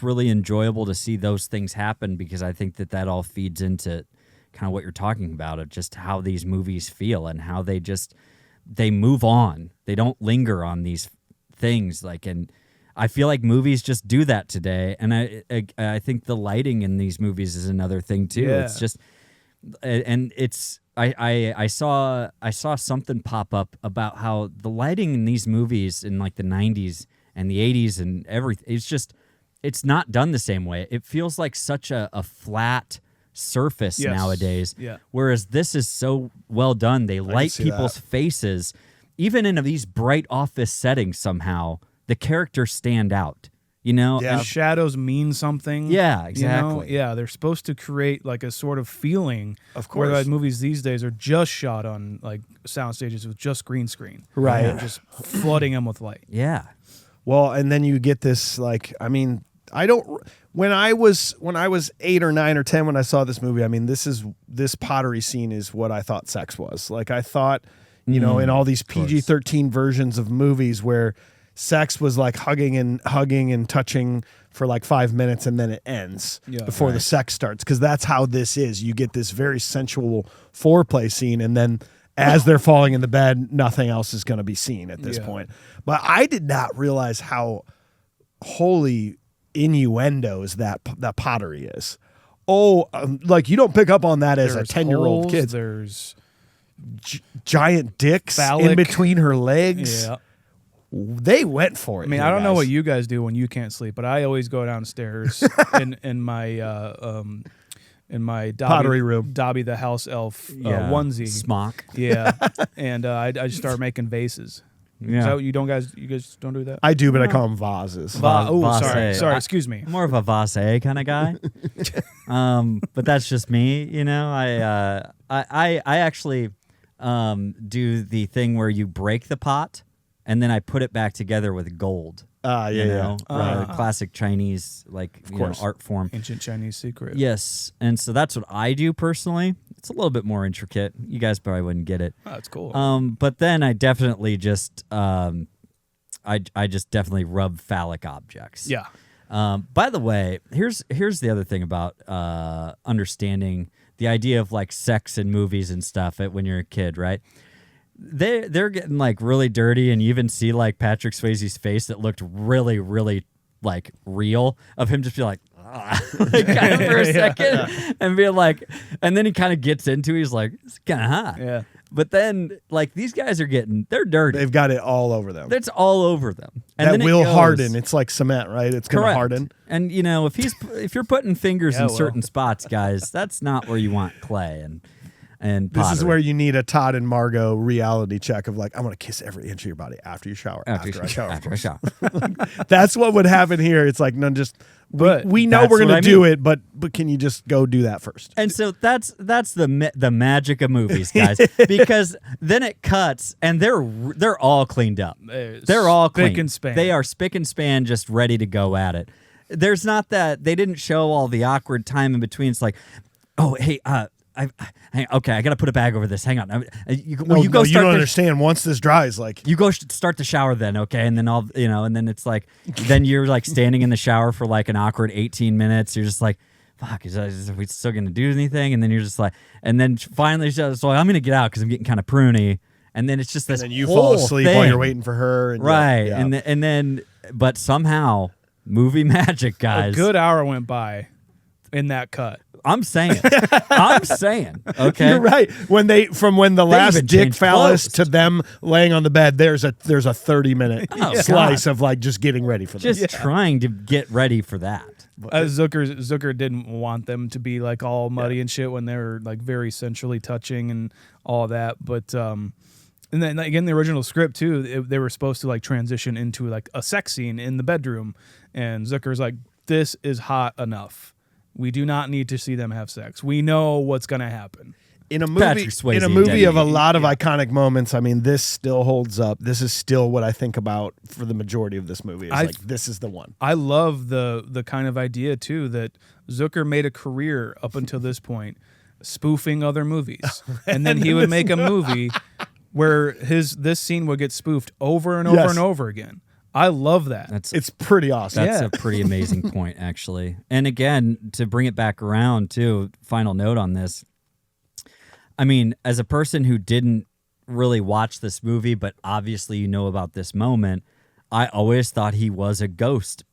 C: really enjoyable to see those things happen because I think that all feeds into kind of what you're talking about of just how these movies feel and how they move on. They don't linger on these things and I feel like movies just do that today, and I think the lighting in these movies is another thing too.
B: Yeah.
C: It's just and it's I saw something pop up about how the lighting in these movies in like the 90s and the 80s and everything, it's not done the same way. It feels like such a flat surface nowadays.
B: Yeah.
C: Whereas this is so well done. They light people's faces. Even in these bright office settings, somehow the characters stand out. You know,
B: the shadows mean something.
C: Yeah, exactly.
B: You know? Yeah, they're supposed to create like a sort of feeling.
A: Of course,
B: where movies these days are just shot on like sound stages with just green screen,
A: right?
B: Just flooding them with light.
C: Yeah.
A: Well, and then you get this like, I mean, when I was 8 or 9 or 10 when I saw this movie, I mean, this pottery scene is what I thought sex was. Like I thought. You know, in all these PG-13 versions of movies where sex was like hugging and touching for like 5 minutes, and then it ends before the sex starts, because that's how this is. You get this very sensual foreplay scene, and then as they're falling in the bed, nothing else is going to be seen at this point. But I did not realize how holy innuendos that pottery is. Like you don't pick up on that as a 10-year-old kid.
B: There's
A: giant dicks in between her legs.
B: Yeah.
A: They went for it.
B: I mean, I don't know what you guys do when you can't sleep, but I always go downstairs in my
A: pottery room,
B: Dobby the house elf onesie
C: smock.
B: Yeah, and I just start making vases.
C: Yeah.
B: So you guys don't do that?
A: I do, but I call them vases.
B: Sorry,
C: Vase.
B: excuse me.
C: I'm more of a vase kind of guy. But that's just me, you know. I actually do the thing where you break the pot and then I put it back together with gold. Classic Chinese art form.
B: Ancient Chinese secret.
C: Yes, and so that's what I do personally. It's a little bit more intricate. You guys probably wouldn't get it.
B: Oh, that's cool.
C: But then I definitely just I just definitely rub phallic objects.
B: Yeah.
C: By the way, here's the other thing about understanding the idea of like sex in movies and stuff when you're a kid, right? They're getting like really dirty, and you even see like Patrick Swayze's face that looked really, really like real, of him just be like kind of for a second and be like, and then he kind of gets into it, he's like, it's kind of hot.
B: Yeah.
C: But then like these guys they're dirty.
A: They've got it all over them.
C: It's all over them. And
A: that
C: then
A: will harden. It's like cement, right? It's going to harden.
C: And you know, if you're putting fingers in certain spots, guys, that's not where you want clay and pottery.
A: This is where you need a Todd and Margot reality check of like, I want to kiss every inch of your body after you shower. After I shower. That's what would happen here. It's like, no, just we know we're going to do it, but can you just go do that first?
C: And so that's the magic of movies, guys, because then it cuts and they're all cleaned up. They're all clean.
B: Spick and span.
C: They are spick and span, just ready to go at it. There's not that they didn't show all the awkward time in between. It's like, oh, hey, okay, I gotta put a bag over this. Hang on. You don't
A: understand. Once this dries, like
C: you go start the shower then, okay, and then and then it's like, then you're like standing in the shower for like an awkward 18 minutes. You're just like, fuck, are we still gonna do anything? And then you're just like, and then finally, so I'm gonna get out because I'm getting kind of pruny. And then it's just this.
A: And then you fall asleep while you're waiting for her, and
C: right? Yeah. And then, but somehow, movie magic, guys.
B: A good hour went by in that cut.
C: I'm saying. Okay,
A: you're right. When the last dick phallus to them laying on the bed, there's a 30-minute slice of like just getting ready for this.
C: Just trying to get ready for that.
B: Zucker didn't want them to be like all muddy and shit when they were like very sensually touching and all that. But and then like in the original script too, they were supposed to like transition into like a sex scene in the bedroom, and Zucker's like, "This is hot enough. We do not need to see them have sex. We know what's going to happen."
A: In a movie of a lot of iconic moments, I mean, this still holds up. This is still what I think about for the majority of this movie. This is the one.
B: I love the kind of idea too that Zucker made a career up until this point spoofing other movies, and then he would make a movie where this scene would get spoofed over and over and over again. I love that.
A: It's pretty awesome.
C: That's a pretty amazing point, actually. And again, to bring it back around too, final note on this. I mean, as a person who didn't really watch this movie, but obviously you know about this moment, I always thought he was a ghost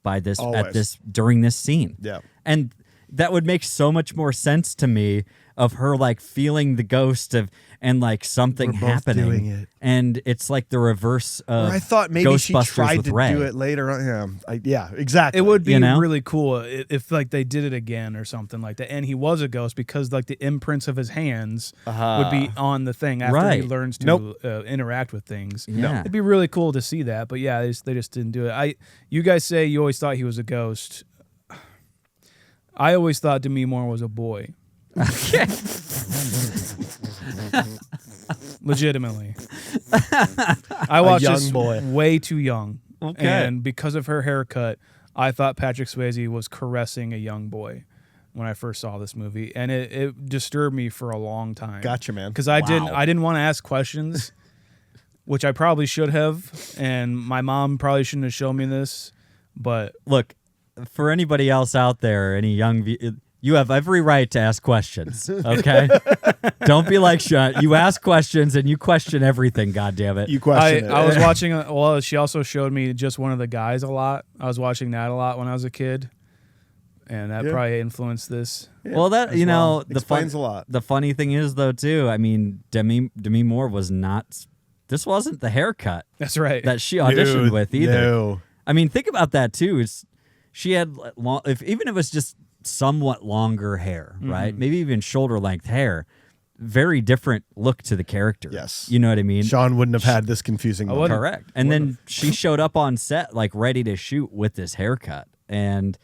C: during this scene.
A: Yeah.
C: And that would make so much more sense to me of her like feeling the ghost and like something happening.
A: Doing it.
C: And it's like the reverse of
A: I thought maybe she tried to
C: Ray.
A: do it later on. Yeah, exactly.
B: It would be really cool if like they did it again or something like that. And he was a ghost because like the imprints of his hands would be on the thing after he learns to interact with things.
C: Yeah.
B: It'd be really cool to see that. But yeah, they just didn't do it. You guys say you always thought he was a ghost. I always thought Demi Moore was a boy. Legitimately. I watched this way too young. Okay. And because of her haircut, I thought Patrick Swayze was caressing a young boy when I first saw this movie. And it disturbed me for a long time.
A: Gotcha, man.
B: Because I didn't want to ask questions. which I probably should have, and my mom probably shouldn't have shown me this. But
C: Look, for anybody else out there, any young, you have every right to ask questions. Okay, don't be like Sean. You ask questions and you question everything. God damn it!
A: You question it.
B: I was watching. Well, she also showed me just one of the guys a lot. I was watching that a lot when I was a kid, and that probably influenced this.
C: Well, that you know,
A: explains a lot.
C: The funny thing is, though, too. I mean, Demi Moore was not. This wasn't the haircut
B: That's right.
C: that she auditioned with either.
A: No.
C: I mean, think about that too. She had even if it was just somewhat longer hair, right? Maybe even shoulder length hair. Very different look to the character.
A: Yes.
C: You know what I mean?
A: Sean wouldn't have had this confusing moment.
C: Correct. And then she showed up on set like ready to shoot with this haircut. And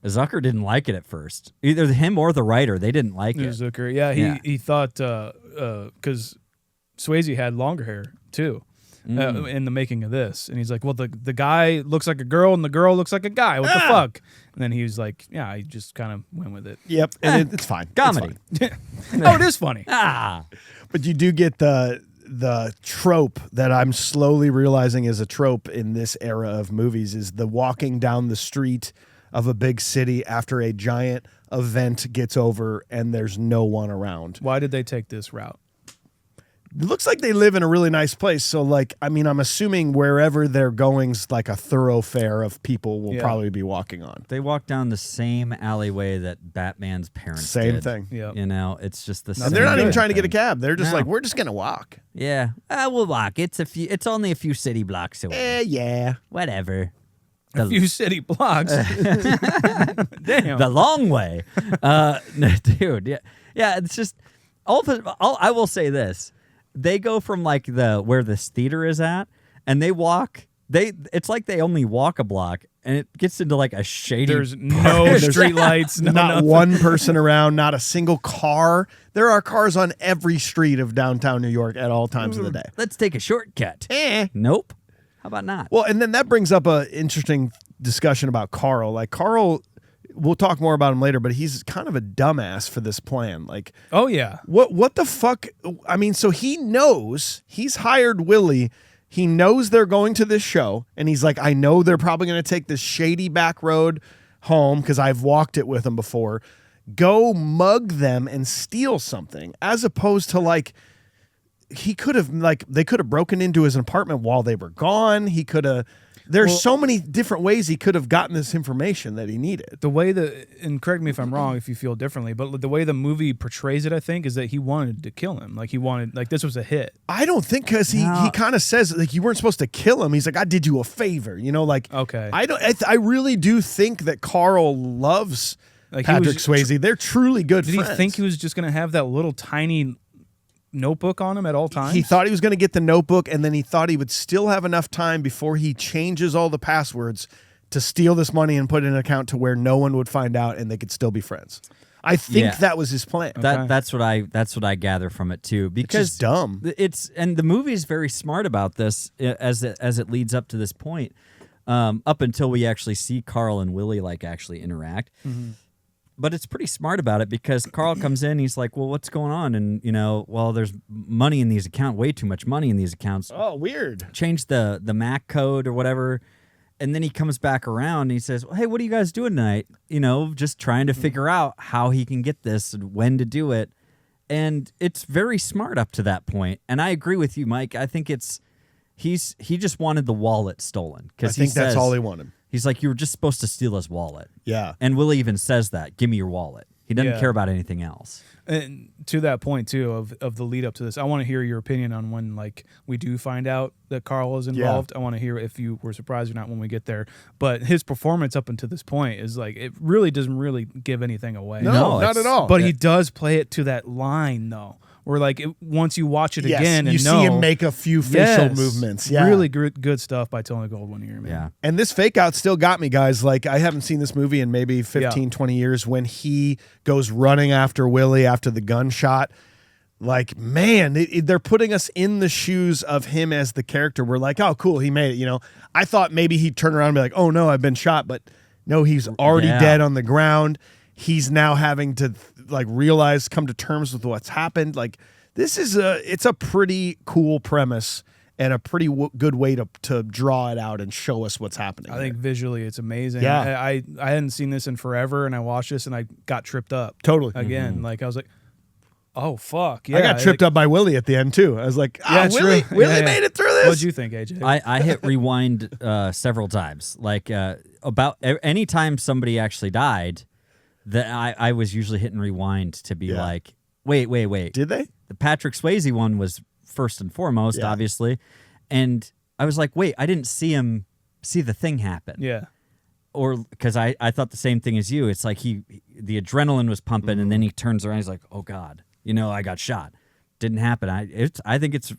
C: Zucker didn't like it at first. Either him or the writer, they didn't like it.
B: Zucker. Yeah, he thought because Swayze had longer hair too. In the making of this, and he's like, well, the guy looks like a girl and the girl looks like a guy, what the fuck? And then he was like, yeah, I just kind of went with it.
A: Yep, and it's fine.
C: Comedy.
A: It's fine.
B: Oh, it is funny.
A: But you do get the trope that I'm slowly realizing is a trope in this era of movies is the walking down the street of a big city after a giant event gets over and there's no one around.
B: Why did they take this route?
A: It looks like they live in a really nice place. So, like, I mean, I'm assuming wherever they're going's like a thoroughfare of people will probably be walking on.
C: They walk down the same alleyway that Batman's parents
A: Same
C: did.
A: thing.
B: Yeah.
C: You know, it's just the same.
A: And they're not even trying to get a
C: thing.
A: cab. They're just
C: No.
A: like, we're just going to walk.
C: Yeah. We'll walk. It's only a few city blocks away.
A: Yeah.
C: Whatever.
B: A few city blocks. Damn.
C: The long way. Dude, yeah. Yeah, it's just I will say this. They go from like where this theater is at, and they walk. It's like they only walk a block, and it gets into like a shady.
B: There's no street lights. No,
A: Not
B: nothing.
A: one person around, not a single car. There are cars on every street of downtown New York at all times of the day.
C: Let's take a shortcut. Nope. How about not?
A: Well, and then that brings up a interesting discussion about Carl. Like Carl, we'll talk more about him later, but he's kind of a dumbass for this plan. Like,
B: Oh yeah.
A: what the fuck? I mean, so he knows he's hired Willie. He knows they're going to this show, and he's like, I know they're probably going to take this shady back road home because I've walked it with them before. Go mug them and steal something, as opposed to like he could have they could have broken into his apartment while they were gone. He could have. There's so many different ways he could have gotten this information that he needed.
B: The way and correct me if I'm wrong if you feel differently, but the way the movie portrays it, I think, is that he wanted to kill him. Like this was a hit.
A: I don't think because he kind of says like you weren't supposed to kill him. He's like, I did you a favor, like.
B: Okay.
A: I really do think that Carl loves Patrick Swayze. They're truly good
B: Did
A: friends.
B: he think he was just going to have that little tiny notebook on him at all times?
A: He thought he was going to get the notebook, and then he thought he would still have enough time before he changes all the passwords to steal this money and put it in an account to where no one would find out and they could still be friends. I think that was his plan.
C: That's what I gather from it too. Because
A: it's just dumb.
C: And the movie is very smart about this as it leads up to this point, up until we actually see Carl and Willie like actually interact. Mm-hmm. But it's pretty smart about it because Carl comes in, he's like, well, what's going on? And, well, there's money in these accounts, way too much money in these accounts.
A: Oh, weird.
C: Change the MAC code or whatever. And then he comes back around and he says, well, hey, what are you guys doing tonight? Just trying to figure out how he can get this and when to do it. And it's very smart up to that point. And I agree with you, Mike. I think he just wanted the wallet stolen.
A: I think that's all he wanted.
C: He's like, you were just supposed to steal his wallet.
A: Yeah.
C: And Willie even says that, give me your wallet. He doesn't care about anything else.
B: And to that point, too, of the lead up to this, I want to hear your opinion on when, we do find out that Carl is involved. I want to hear if you were surprised or not when we get there. But his performance up until this point is, it really doesn't really give anything away.
A: No, not at all.
B: But he does play it to that line, though. Where once you watch it again and
A: you see him make a few facial movements. Yeah.
B: Really good stuff by Tony Goldwyn here, man.
C: Yeah.
A: And this fake out still got me, guys. I haven't seen this movie in maybe 15, 20 years when he goes running after Willie after the gunshot. Man, they're putting us in the shoes of him as the character. We're like, oh, cool, he made it. I thought maybe he'd turn around and be like, oh, no, I've been shot. But no, he's already dead on the ground. He's now having to realize, come to terms with what's happened. This is it's a pretty cool premise, and a pretty good way to draw it out and show us what's happening.
B: I think visually it's amazing.
A: Yeah.
B: I hadn't seen this in forever, and I watched this and I got tripped up.
A: Totally.
B: Again. Like I was like, oh fuck. Yeah.
A: I got tripped up by Willie at the end too. I was like, Willie made it through this.
B: What'd you think, AJ?
C: I hit rewind several times. Like about any time somebody actually died, that I was usually hitting rewind to be like, wait.
A: Did they?
C: The Patrick Swayze one was first and foremost, obviously. And I was like, wait, I didn't see the thing happen.
B: Yeah.
C: Or because I thought the same thing as you. It's like the adrenaline was pumping, and then he turns around, he's like, oh God, I got shot. Didn't happen. I think it's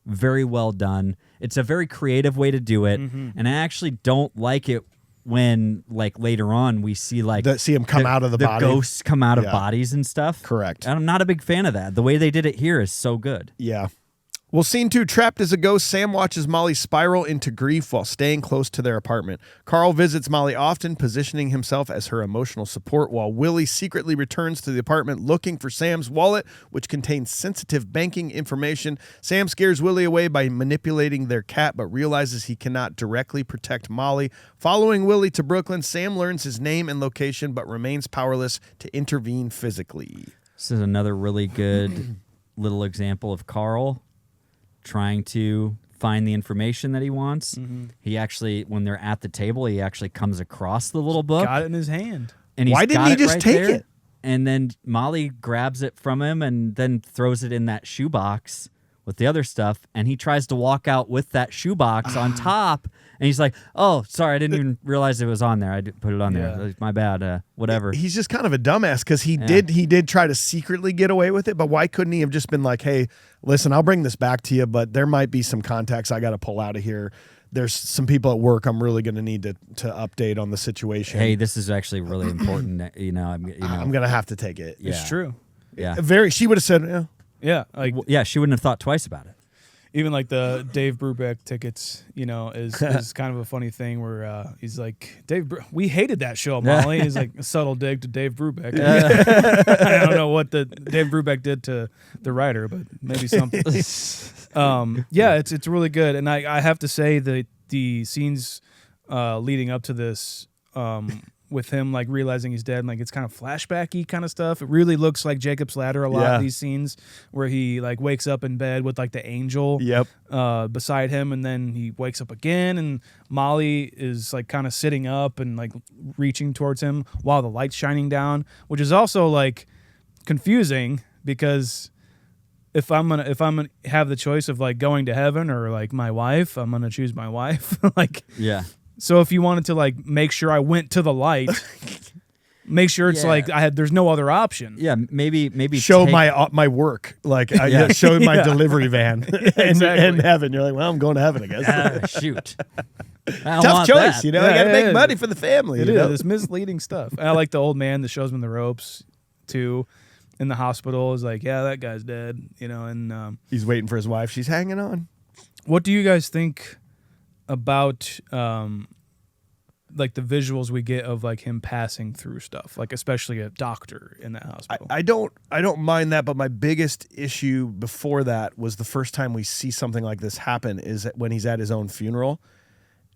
C: very well done. It's a very creative way to do it, and I actually don't like it when like later on we see like
A: see him come out of the body.
C: Ghosts come out of bodies and stuff.
A: Correct.
C: And I'm not a big fan of that. The way they did it here is so good.
A: Yeah. Well, scene 2, trapped as a ghost, Sam watches Molly spiral into grief while staying close to their apartment. Carl visits Molly often, positioning himself as her emotional support, while Willie secretly returns to the apartment looking for Sam's wallet, which contains sensitive banking information. Sam scares Willie away by manipulating their cat, but realizes he cannot directly protect Molly. Following Willie to Brooklyn, Sam learns his name and location, but remains powerless to intervene physically.
C: This is another really good little example of Carl trying to find the information that he wants. He actually, when they're at the table, he actually comes across the little book.
B: Got it in his hand.
C: And he's
A: Why didn't
C: got
A: he
C: it
A: just
C: right
A: take
C: there,
A: it?
C: And then Molly grabs it from him and then throws it in that shoebox with the other stuff. And he tries to walk out with that shoebox on top. And he's like, oh, sorry, I didn't even realize it was on there. I put it on there. My bad. Whatever.
A: He's just kind of a dumbass because he did try to secretly get away with it, but why couldn't he have just been like, hey, listen, I'll bring this back to you, but there might be some contacts I got to pull out of here. There's some people at work I'm really going to need to update on the situation.
C: Hey, this is actually really important. I'm
A: going to have to take it.
B: It's true.
C: Yeah.
A: She would have said,
B: Yeah. Like
C: Yeah, she wouldn't have thought twice about it.
B: even like the Dave Brubeck tickets, is kind of a funny thing where he's like, we hated that show, Molly. He's like a subtle dig to Dave Brubeck. I don't know what the Dave Brubeck did to the writer, but maybe something. It's really good, and I have to say that the scenes leading up to this, with him like realizing he's dead, and like it's kind of flashbacky kind of stuff. It really looks like Jacob's Ladder a lot. These scenes where he like wakes up in bed with like the angel beside him, and then he wakes up again, and Molly is like kind of sitting up and like reaching towards him while the light's shining down, which is also like confusing because if I'm gonna have the choice of like going to heaven or like my wife, I'm gonna choose my wife. So if you wanted to like make sure I went to the light, make sure it's like there's no other option.
C: Yeah, maybe
A: show my work, like I show my delivery van in heaven. You're like, well, I'm going to heaven, I guess.
C: Shoot,
A: tough choice, I got to make money for the family.
B: It is. It's misleading stuff. And I like the old man that shows him the ropes too. In the hospital is like, that guy's dead, and
A: he's waiting for his wife. She's hanging on.
B: What do you guys think about like the visuals we get of like him passing through stuff, like especially a doctor in that hospital?
A: I don't mind that, but my biggest issue before that was the first time we see something like this happen is when he's at his own funeral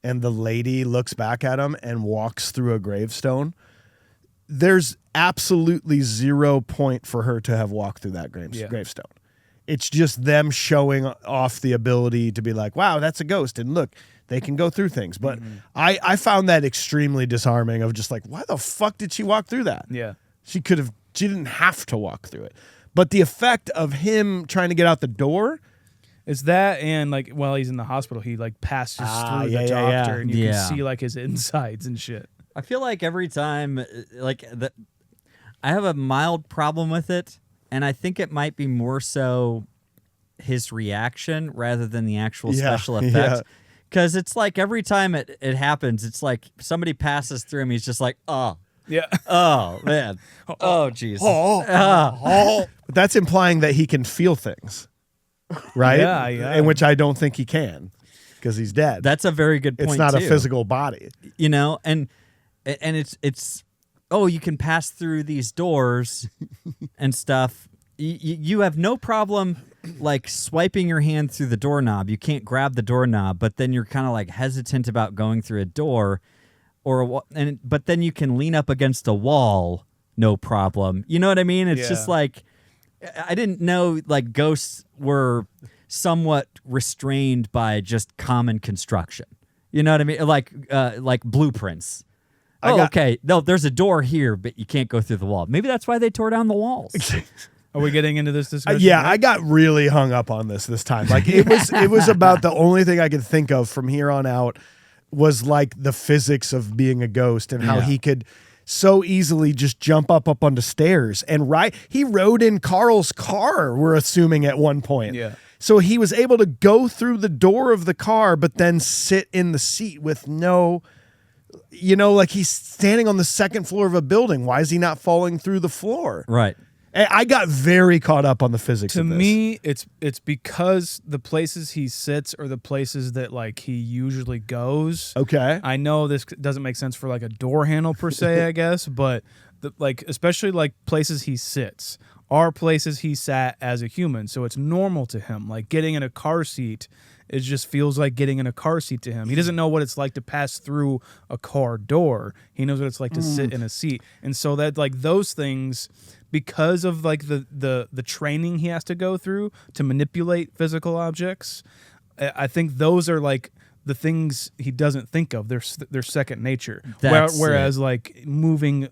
A: and the lady looks back at him and walks through a gravestone. There's absolutely 0 point for her to have walked through that gravestone. It's just them showing off the ability to be like, wow, that's a ghost. And look, they can go through things. But I found that extremely disarming of just like, why the fuck did she walk through that?
B: Yeah.
A: She didn't have to walk through it. But the effect of him trying to get out the door.
B: Is that, and like while he's in the hospital, he like passes through the doctor and you can see like his insides and shit.
C: I feel like every time, I have a mild problem with it, and I think it might be more so his reaction rather than the actual special effects. Because it's like every time it happens, it's like somebody passes through him, he's just like, oh.
B: Yeah.
C: Oh, man. Oh, jeez.
A: But that's implying that he can feel things, right?
B: Yeah.
A: In which I don't think he can because he's dead.
C: That's a very good point,
A: It's not
C: too.
A: a physical body.
C: And it's you can pass through these doors and stuff, you have no problem like swiping your hand through the doorknob. You can't grab the doorknob, but then you're kind of like hesitant about going through a door, but then you can lean up against a wall, no problem. You know what I mean? It's just like I didn't know like ghosts were somewhat restrained by just common construction. You know what I mean? Like blueprints. Okay. No, there's a door here, but you can't go through the wall. Maybe that's why they tore down the walls.
B: Are we getting into this discussion?
A: Yeah, I got really hung up on this time. Like it was about the only thing I could think of from here on out was like the physics of being a ghost and how he could so easily just jump up onto stairs and he rode in Carl's car, we're assuming at one point.
B: Yeah.
A: So he was able to go through the door of the car, but then sit in the seat with no, like he's standing on the second floor of a building. Why is he not falling through the floor?
C: Right.
A: I got very caught up on the physics of this.
B: To me, it's because the places he sits are the places that like he usually goes.
A: Okay.
B: I know this doesn't make sense for like a door handle per se, I guess, but especially like places he sits are places he sat as a human, so it's normal to him. Like getting in a car seat, it just feels like getting in a car seat to him. He doesn't know what it's like to pass through a car door. He knows what it's like to sit in a seat, and so that like those things, because of like the training he has to go through to manipulate physical objects, I think those are like the things he doesn't think of. They're second nature. Whereas like moving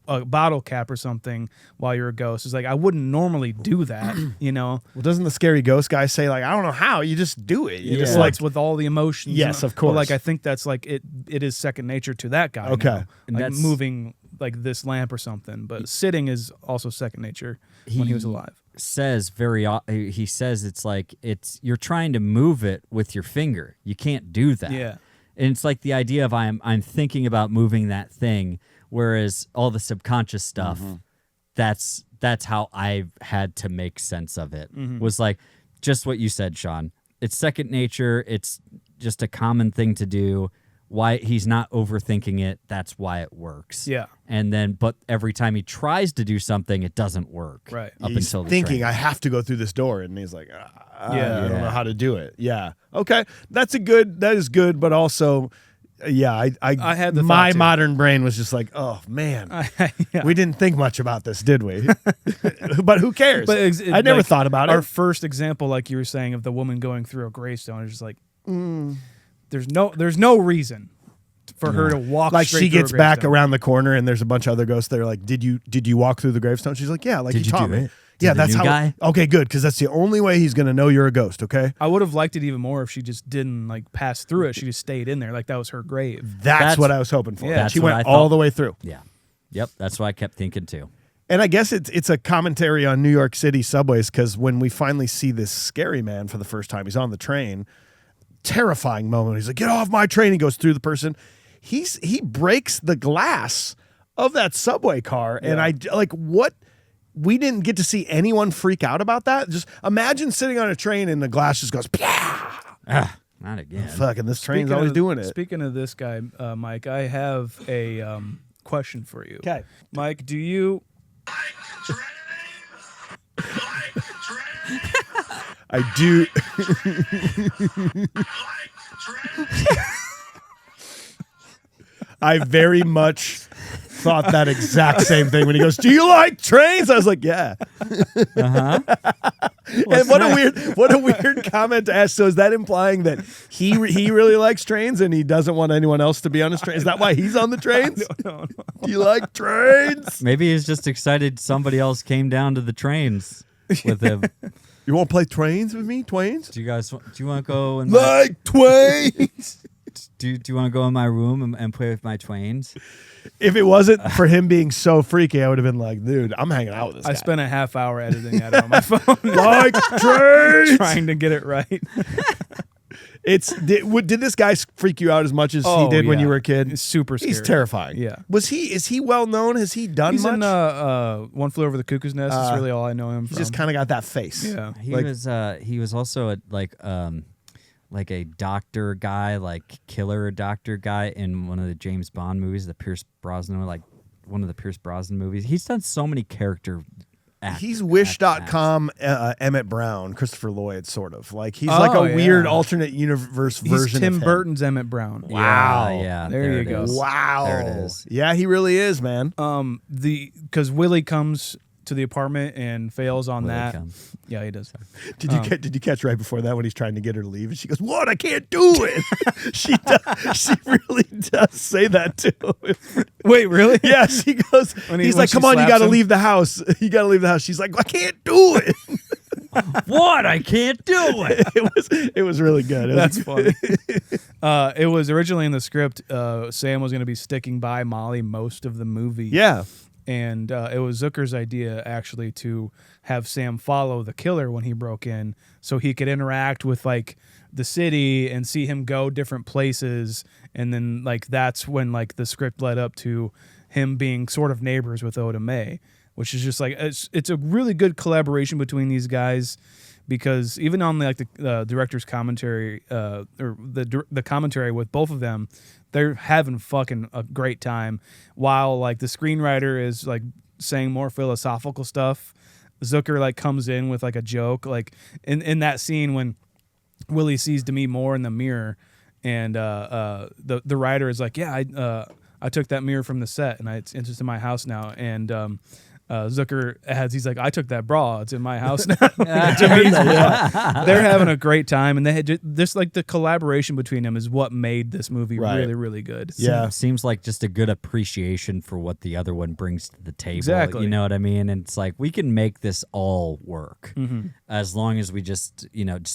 B: a bottle cap or something while you're a ghost is like, I wouldn't normally do that,
A: Well, doesn't the scary ghost guy say like, I don't know how, you just do it. You just
B: like with all the emotions.
A: Yes, of course.
B: But like I think that's like it is second nature to that guy.
A: Okay.
B: And like moving like this lamp or something, but sitting is also second nature when he was alive.
C: He says it's like you're trying to move it with your finger. You can't do that.
B: Yeah.
C: And it's like the idea of I'm thinking about moving that thing, whereas all the subconscious stuff, that's how I've had to make sense of it. Was like just what you said, Sean. It's second nature. It's just a common thing to do. Why he's not overthinking it, that's why it works.
B: Yeah.
C: And then, but every time he tries to do something, it doesn't work.
B: Right.
A: He's
C: until the
A: thinking,
C: train.
A: I have to go through this door. And he's like, I don't know how to do it. Yeah. Okay. That is good. But also, I
B: had the
A: my
B: thought too.
A: modern brain was just like, oh man, we didn't think much about this, did we? But who cares?
B: But
A: I never thought about
B: our
A: it.
B: first example, like you were saying, of the woman going through a gravestone is just like, there's no reason for her to walk
A: Like
B: straight
A: she
B: through a
A: gets back
B: gravestone.
A: around the corner and there's a bunch of other ghosts that are like, did you walk through the gravestone? She's like, yeah, like
C: Did
A: you
C: you
A: taught
C: do
A: me.
C: it?
A: Yeah,
C: Did the
A: that's
C: new
A: how.
C: guy?
A: Okay, good, because that's the only way he's gonna know you're a ghost. Okay,
B: I would have liked it even more if she just didn't like pass through it. She just stayed in there, like that was her grave.
A: that's what I was hoping for.
B: Yeah.
A: And
C: That's
A: she
C: what
A: went
C: I
A: all
C: thought.
A: the way through.
C: Yeah. Yep. That's what I kept thinking too.
A: And I guess it's a commentary on New York City subways, because when we finally see this scary man for the first time, he's on the train. Terrifying moment. He's like, get off my train. He goes through the person. He breaks the glass of that subway car. And I like what we didn't get to see anyone freak out about that. Just imagine sitting on a train and the glass just goes,
C: Not again.
A: fucking this train's always doing it.
B: Speaking of this guy, Mike, I have a question for you.
A: Okay.
B: Mike, do you?
A: I do. I very much thought that exact same thing when he goes, do you like trains? I was like, yeah.
C: Uh-huh.
A: And what a weird comment to ask. So is that implying that he really likes trains and he doesn't want anyone else to be on his train? Is that why he's on the trains?
B: No.
A: Do you like trains?
C: Maybe he's just excited somebody else came down to the trains with him.
A: You want to play trains with me, Twains?
C: Do you want to go in
A: Like Twains?
C: do you want to go in my room and play with my twains?
A: If it wasn't for him being so freaky, I would have been like, dude, I'm hanging out with this guy.
B: I spent a half hour editing that on my phone,
A: like trains.
B: trying to get it right.
A: Did this guy freak you out as much as he did when you were a kid?
B: It's super scary.
A: He's terrifying.
B: Yeah.
A: Is he well known? Has he done
B: He's
A: much?
B: in One Flew Over the Cuckoo's Nest. That's really all I know him
A: He's
B: from.
A: just kind of got that face.
B: Yeah.
C: He was also like a doctor guy, like killer doctor guy in one of the James Bond movies, the Pierce Brosnan, like one of the Pierce Brosnan movies. He's done so many character
A: He's Wish.com Emmett Brown, Christopher Lloyd, sort of. Like, he's like a weird alternate universe version
B: Tim
A: of him.
B: Burton's Emmett Brown.
A: Wow.
C: Yeah.
B: There you go.
A: Wow.
C: There it is.
A: Yeah, he really is, man.
B: Because Willie comes to the apartment and fails on
C: Willie
B: that.
C: comes.
B: Yeah, he does.
A: Did you catch right before that when he's trying to get her to leave? And she goes, "What? I can't do it." She really does say that to him.
B: Wait, really?
A: Yeah, she goes. He's like, "Come on, you got to leave the house. You got to leave the house." She's like, "I can't do it."
C: What? I can't do it.
A: It was really good.
B: That's funny. It was originally in the script. Sam was going to be sticking by Molly most of the movie.
A: Yeah.
B: And it was Zucker's idea, actually, to have Sam follow the killer when he broke in so he could interact with, like, the city and see him go different places. And then, like, that's when, like, the script led up to him being sort of neighbors with Oda Mae, which is just, like, it's a really good collaboration between these guys, because even on, like, the director's commentary, or the commentary with both of them, they're having fucking a great time, while, like, the screenwriter is, like, saying more philosophical stuff. Zucker, like, comes in with, like, a joke, like in that scene when Willie sees Demi Moore in the mirror, and the writer is like, "Yeah, I took that mirror from the set, and it's just in my house now." And Zucker he's like, "I took that bra. It's in my house now." They're having a great time, and they had this, like, the collaboration between them is what made this movie really, really good.
A: Yeah.
C: Seems like just a good appreciation for what the other one brings to the table.
B: Exactly.
C: You know what I mean? And it's like, we can make this all work as long as we just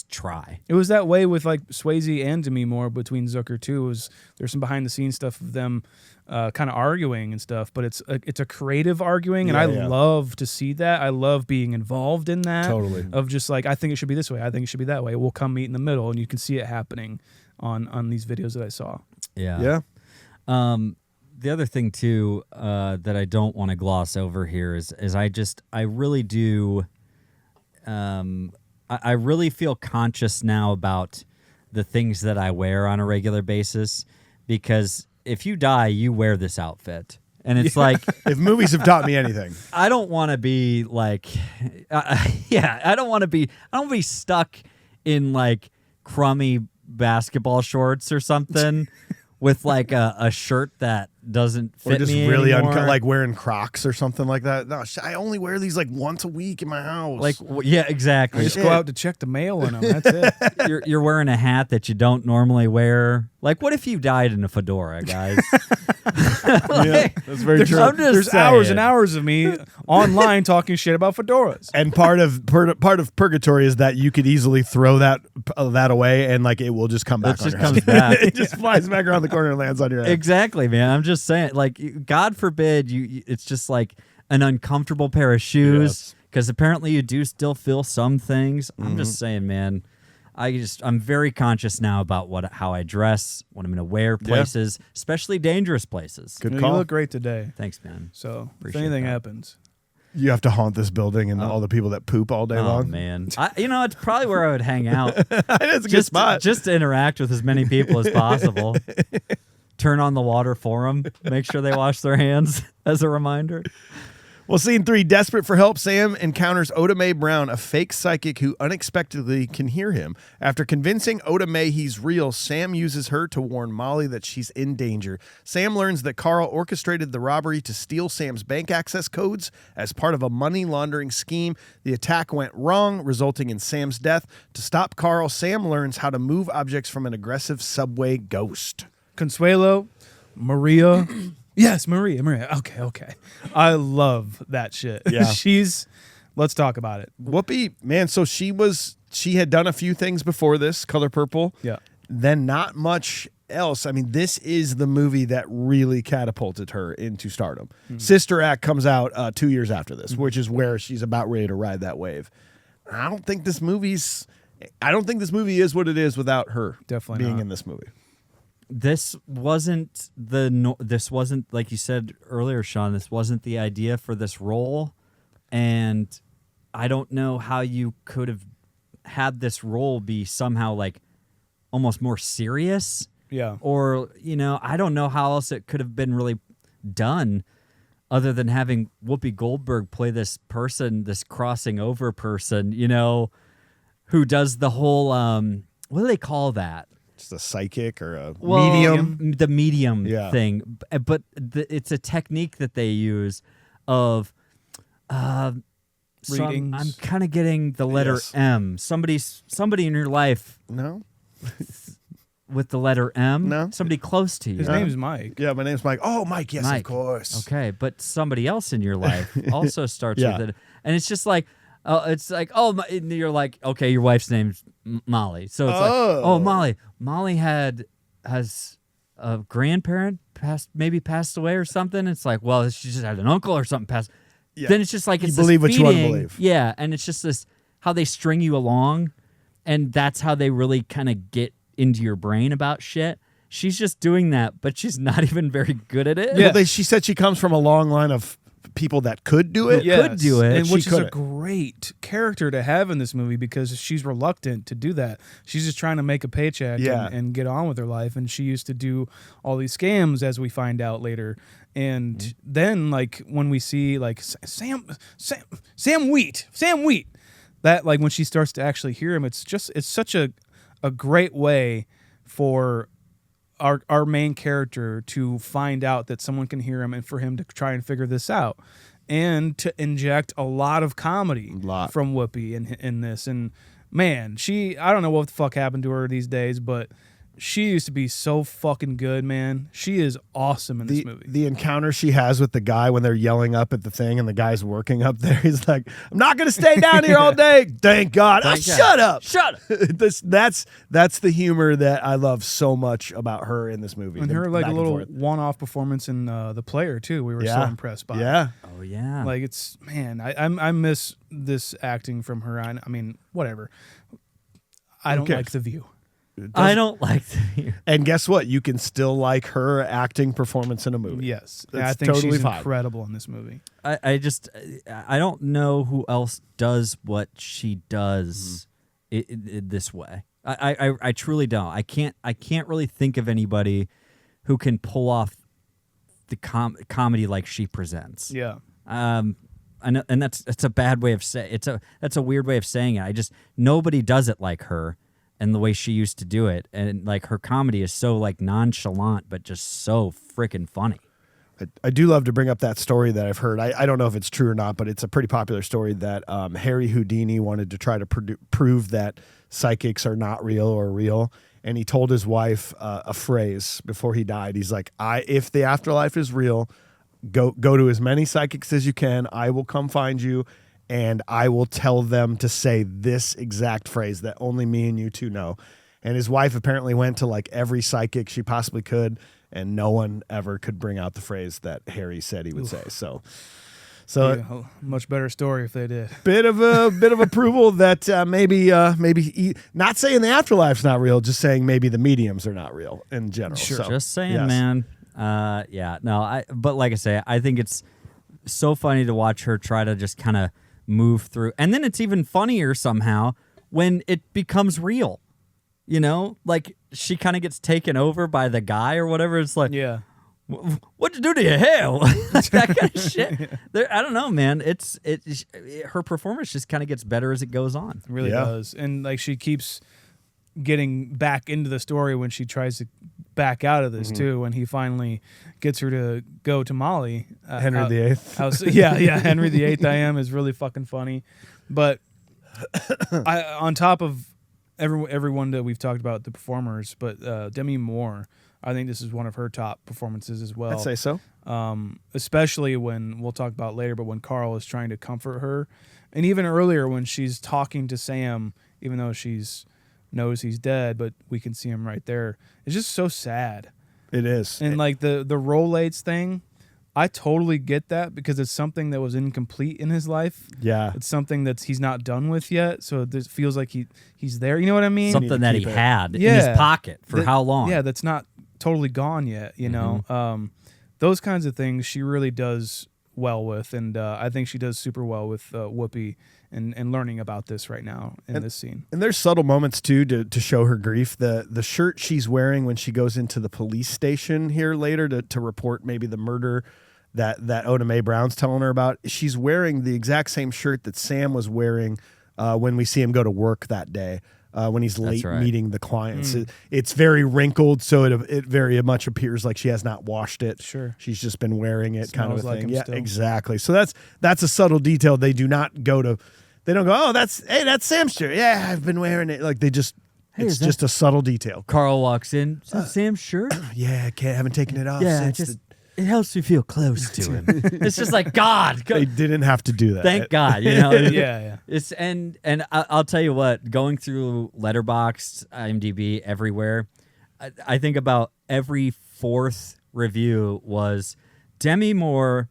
C: try.
B: It was that way with, like, Swayze and Demi Moore between Zucker too. There's some behind the scenes stuff of them kind of arguing and stuff, but it's a creative arguing, and I love to see that. I love being involved in that.
A: Totally.
B: Of just like, I think it should be this way, I think it should be that way. We'll come meet in the middle, and you can see it happening on these videos that I saw.
C: Yeah. The other thing too that I don't want to gloss over here is I really do. I really feel conscious now about the things that I wear on a regular basis, because if you die, you wear this outfit. And it's like,
A: if movies have taught me anything,
C: I don't want to be like, I don't want to be stuck in, like, crummy basketball shorts or something with, like, a shirt that doesn't fit
A: or just
C: me
A: really
C: anymore.
A: like wearing Crocs or something like that. No, I only wear these like once a week in my house.
C: Like, yeah, exactly.
B: Just go out to check the mail in them. That's it.
C: You're wearing a hat that you don't normally wear. Like, what if you died in a fedora, guys?
A: Yeah, that's very true.
B: There's hours and hours of me online talking shit about fedoras.
A: And part of purgatory is that you could easily throw that away, and, like, it will just come back.
C: It just
A: on your
C: comes
A: head.
C: back.
A: It just flies back around the corner and lands on your head.
C: Exactly, man. I'm just saying, like, God forbid it's just like an uncomfortable pair of shoes, because apparently you do still feel some things. I'm just saying, man. I'm very conscious now about how I dress, what I'm going to wear places, especially dangerous places.
A: Good
B: You
A: call.
B: look great today.
C: Thanks, man.
B: So
C: Appreciate
B: if anything
C: that.
B: happens,
A: You have to haunt this building and all the people that poop all day
C: Oh,
A: long.
C: man. It's probably where I would hang out.
A: It's a good spot.
C: Just to interact with as many people as possible. Turn on the water for them. Make sure they wash their hands as a reminder.
A: Well, scene 3, desperate for help, Sam encounters Oda Mae Brown, a fake psychic who unexpectedly can hear him. After convincing Oda Mae he's real, Sam uses her to warn Molly that she's in danger. Sam learns that Carl orchestrated the robbery to steal Sam's bank access codes as part of a money laundering scheme. The attack went wrong, resulting in Sam's death. To stop Carl, Sam learns how to move objects from an aggressive subway ghost.
B: Consuelo, Maria. Yes, Maria. Okay. I love that shit.
A: Yeah.
B: Let's talk about it.
A: Whoopi, man, so she had done a few things before this, Color Purple.
B: Yeah.
A: Then not much else. I mean, this is the movie that really catapulted her into stardom. Sister Act comes out 2 years after this, which is where she's about ready to ride that wave. I don't think this movie is what it is without her
B: Definitely
A: being
B: not.
A: in this movie.
C: This wasn't like you said earlier, Sean, this wasn't the idea for this role, and I don't know how you could have had this role be somehow, like, almost more serious.
B: Yeah.
C: Or, I don't know how else it could have been really done other than having Whoopi Goldberg play this person, this crossing over person, you know, who does the whole what do they call that?
A: Just a psychic or a
C: Well,
A: medium.
C: the medium
A: Yeah.
C: thing, but it's a technique that they use of
B: Readings.
C: I'm kind of getting the letter
A: Yes.
C: M. Somebody in your life
A: No?
C: with the letter M.
A: No.
C: Somebody close to you.
B: His name's Mike.
A: Yeah, my name's Mike. Oh, Mike, yes,
C: Mike.
A: of course.
C: Okay, but somebody else in your life also starts
A: Yeah.
C: with it, and it's just like, and you're like, okay, your wife's name's Molly, so it's like,
A: Oh.
C: Molly. Molly has a grandparent passed away or something. It's like, well, she just had an uncle or something passed.
A: Yeah.
C: Then it's just like
A: You
C: it's this
A: believe what you wanna
C: feeding-
A: believe.
C: Yeah, and it's just this how they string you along, and that's how they really kind of get into your brain about shit. She's just doing that, but she's not even very good at it.
B: Yeah.
A: Well, she said she comes from a long line of people that could do it.
C: could do it.
B: and
A: She
B: which is a
A: couldn't.
B: great character to have in this movie because she's reluctant to do that. She's just trying to make a paycheck
A: Yeah.
B: and get on with her life. And she used to do all these scams, as we find out later. And
A: Mm-hmm.
B: then, like when we see like Sam Wheat, that like when she starts to actually hear him, it's such a great way for our main character to find out that someone can hear him and for him to try and figure this out and to inject a lot of comedy
A: Lot.
B: from Whoopi in this. And man, I don't know what the fuck happened to her these days, but she used to be so fucking good, man. She is awesome in this movie.
A: The encounter she has with the guy when they're yelling up at the thing and the guy's working up there, he's like, I'm not going to stay down here all day. Thank God.
C: Thank God.
A: Shut up.
C: Shut up.
A: That's the humor that I love so much about her in this movie.
B: And
A: The
B: her like
A: back
B: a
A: and
B: little
A: forth.
B: one-off performance in The Player too. We were so
A: Yeah.
B: impressed by.
A: Yeah.
C: Oh yeah.
B: Like it's man, I miss this acting from her. I mean, whatever. I don't
A: Okay.
B: like The View.
C: I don't like the.
A: And guess what? You can still like her acting performance in a movie.
B: Yes,
A: That's
B: I think
A: totally
B: she's
A: fine.
B: incredible in this movie.
C: I don't know who else does what she does this way. I truly don't. I can't really think of anybody who can pull off the comedy like she presents.
B: Yeah,
C: And that's a bad way of saying that's a weird way of saying it. Nobody does it like her and the way she used to do it. And like her comedy is so like nonchalant, but just so freaking funny.
A: I do love to bring up that story that I've heard. I don't know if it's true or not, but it's a pretty popular story that Harry Houdini wanted to try to prove that psychics are not real or real. And he told his wife a phrase before he died. He's like, if the afterlife is real, go to as many psychics as you can. I will come find you, and I will tell them to say this exact phrase that only me and you two know. And his wife apparently went to like every psychic she possibly could, and no one ever could bring out the phrase that Harry said he would say. So
B: yeah, a much better story if they did.
A: bit of approval that maybe not saying the afterlife's not real, just saying maybe the mediums are not real in general.
B: Sure.
A: So,
C: Just saying,
A: yes.
C: man. But like I say, I think it's so funny to watch her try to just kind of move through. And then it's even funnier somehow when it becomes real. You know, like she kind of gets taken over by the guy or whatever. It's like,
B: Yeah,
C: what'd you do to your hair? Like that kind of shit. I don't know, man. Her performance just kind of gets better as it goes on.
B: it really
A: Yeah.
B: does. And like she keeps getting back into the story when she tries to back out of this too. When he finally gets her to go to Molly,
A: Henry VIII.
B: yeah, Henry VIII. I am is really fucking funny, but on top of everyone that we've talked about, the performers, but Demi Moore, I think this is one of her top performances as well.
A: I'd say so.
B: Especially when we'll talk about later, but when Carl is trying to comfort her, and even earlier when she's talking to Sam, even though knows he's dead, but we can see him right there. It's just so sad.
A: It is.
B: And like the Rolex thing, I totally get that because it's something that was incomplete in his life.
A: Yeah.
B: It's something that he's not done with yet, so it feels like he's there. You know what I mean?
C: Something that he
A: keep it.
C: had in
B: Yeah.
C: his pocket for
B: That-
C: how long?
B: Yeah, that's not totally gone yet. You know, those kinds of things she really does well with, and I think she does super well with Whoopi and learning about this right now in this scene.
A: And there's subtle moments too to show her grief. The shirt she's wearing when she goes into the police station here later to report maybe the murder that Oda Mae Brown's telling her about. She's wearing the exact same shirt that Sam was wearing when we see him go to work that day. When he's late meeting the clients. It's very wrinkled, so it very much appears like she has not washed it.
B: Sure.
A: She's just been wearing it, kind of a
B: Smells like
A: thing.
B: him
A: Yeah,
B: still.
A: exactly. So that's a subtle detail. They do not go to, they don't go, oh, that's Sam's shirt. Yeah, I've been wearing it. Like they just, it's just a subtle detail.
C: Carl walks in. Is that Sam's shirt?
A: Yeah, haven't taken it off since
C: it helps me feel close to him. It's just like God.
A: they didn't have to do that.
C: Thank God, you know.
B: Yeah.
C: It's and I'll tell you what. Going through Letterboxd, IMDb, everywhere, I think about every fourth review was Demi Moore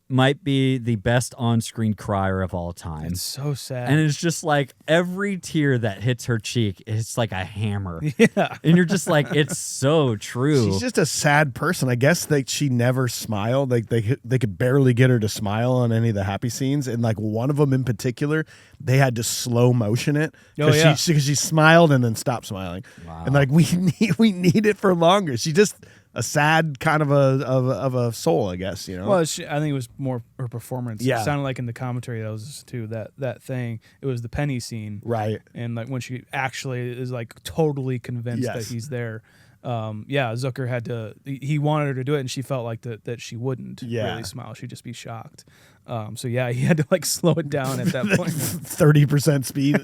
C: might be the best on-screen crier of all time.
B: It's so sad.
C: And it's just like every tear that hits her cheek, it's like a hammer.
B: Yeah.
C: And you're just like, it's so true.
A: She's just a sad person. I guess she never smiled. Like they could barely get her to smile on any of the happy scenes. And like one of them in particular, they had to slow motion it because she smiled and then stopped smiling.
C: Wow.
A: And like we need it for longer. She just a sad kind of a soul, I guess, you know.
B: Well, I think it was more her performance.
A: Yeah.
B: It sounded like in the commentary that was too that thing. It was the penny scene,
A: right?
B: And like when she actually is like totally convinced that he's there. Zucker had to. He wanted her to do it, and she felt like that she wouldn't really smile. She'd just be shocked. He had to like slow it down at that point.
A: 30% speed.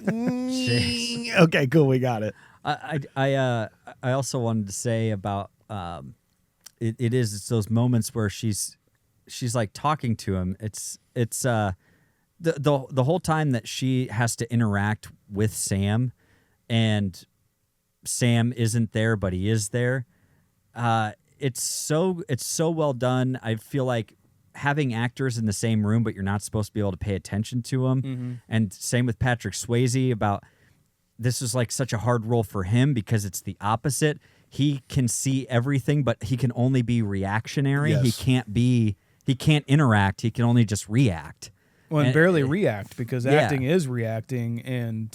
A: Okay, cool. We got it.
C: I also wanted to say about it's those moments where she's like talking to him. It's the whole time that she has to interact with Sam, and Sam isn't there, but he is there. It's so well done. I feel like having actors in the same room, but you're not supposed to be able to pay attention to them.
B: Mm-hmm.
C: And same with Patrick Swayze about this is like such a hard role for him because it's the opposite. He can see everything, but he can only be reactionary.
A: Yes.
C: He can't interact. He can only just react.
B: Well, and barely react because acting is reacting, and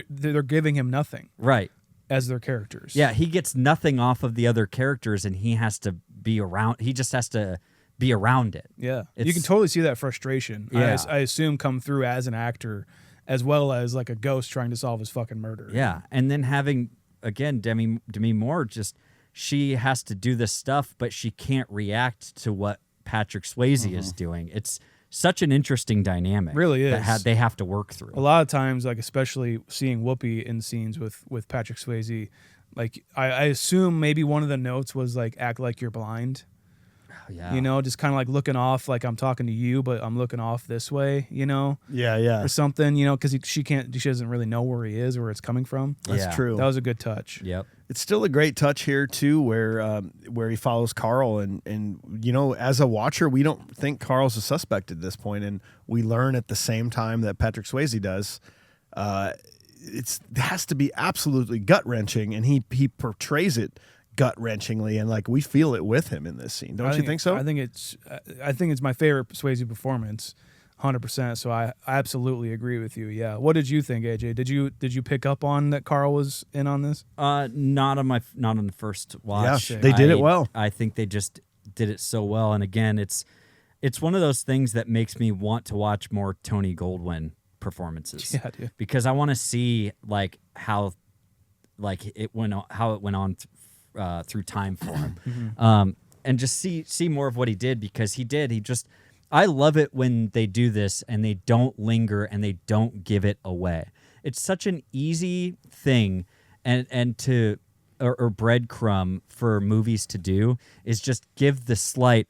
B: they're giving him nothing.
C: Right.
B: As their characters.
C: Yeah, he gets nothing off of the other characters, and he has to be around. He just has to be around it.
B: Yeah, you can totally see that frustration.
C: Yeah.
B: I assume come through as an actor, as well as like a ghost trying to solve his fucking murder.
C: Yeah, and then having again Demi Moore, just she has to do this stuff, but she can't react to what Patrick Swayze is doing. It's such an interesting dynamic.
B: Really is.
C: That they have to work through.
B: A lot of times, like especially seeing Whoopi in scenes with Patrick Swayze, like I assume maybe one of the notes was like act like you're blind.
C: Yeah.
B: You know, just kind of like looking off, like I'm talking to you, but I'm looking off this way, you know?
A: Yeah.
B: Or something, you know, because she doesn't really know where he is or where it's coming from.
A: That's true.
B: That was a good touch.
C: Yep.
A: It's still a great touch here too, where he follows Carl, and you know, as a watcher, we don't think Carl's a suspect at this point, and we learn at the same time that Patrick Swayze does. It has to be absolutely gut wrenching, and he portrays it gut wrenchingly, and like we feel it with him in this scene. Don't you think so?
B: I think it's my favorite Swayze performance. 100%. So I absolutely agree with you. Yeah. What did you think, AJ? Did you pick up on that Carl was in on this?
C: Not on the first watch.
A: Yeah, they did it well.
C: I think they just did it so well. And again, it's one of those things that makes me want to watch more Tony Goldwyn performances.
B: Yeah, dude.
C: Because I want to see like how it went on through time for him, and just see more of what he did, because he just. I love it when they do this and they don't linger and they don't give it away. It's such an easy thing and to or breadcrumb for movies to do is just give the slight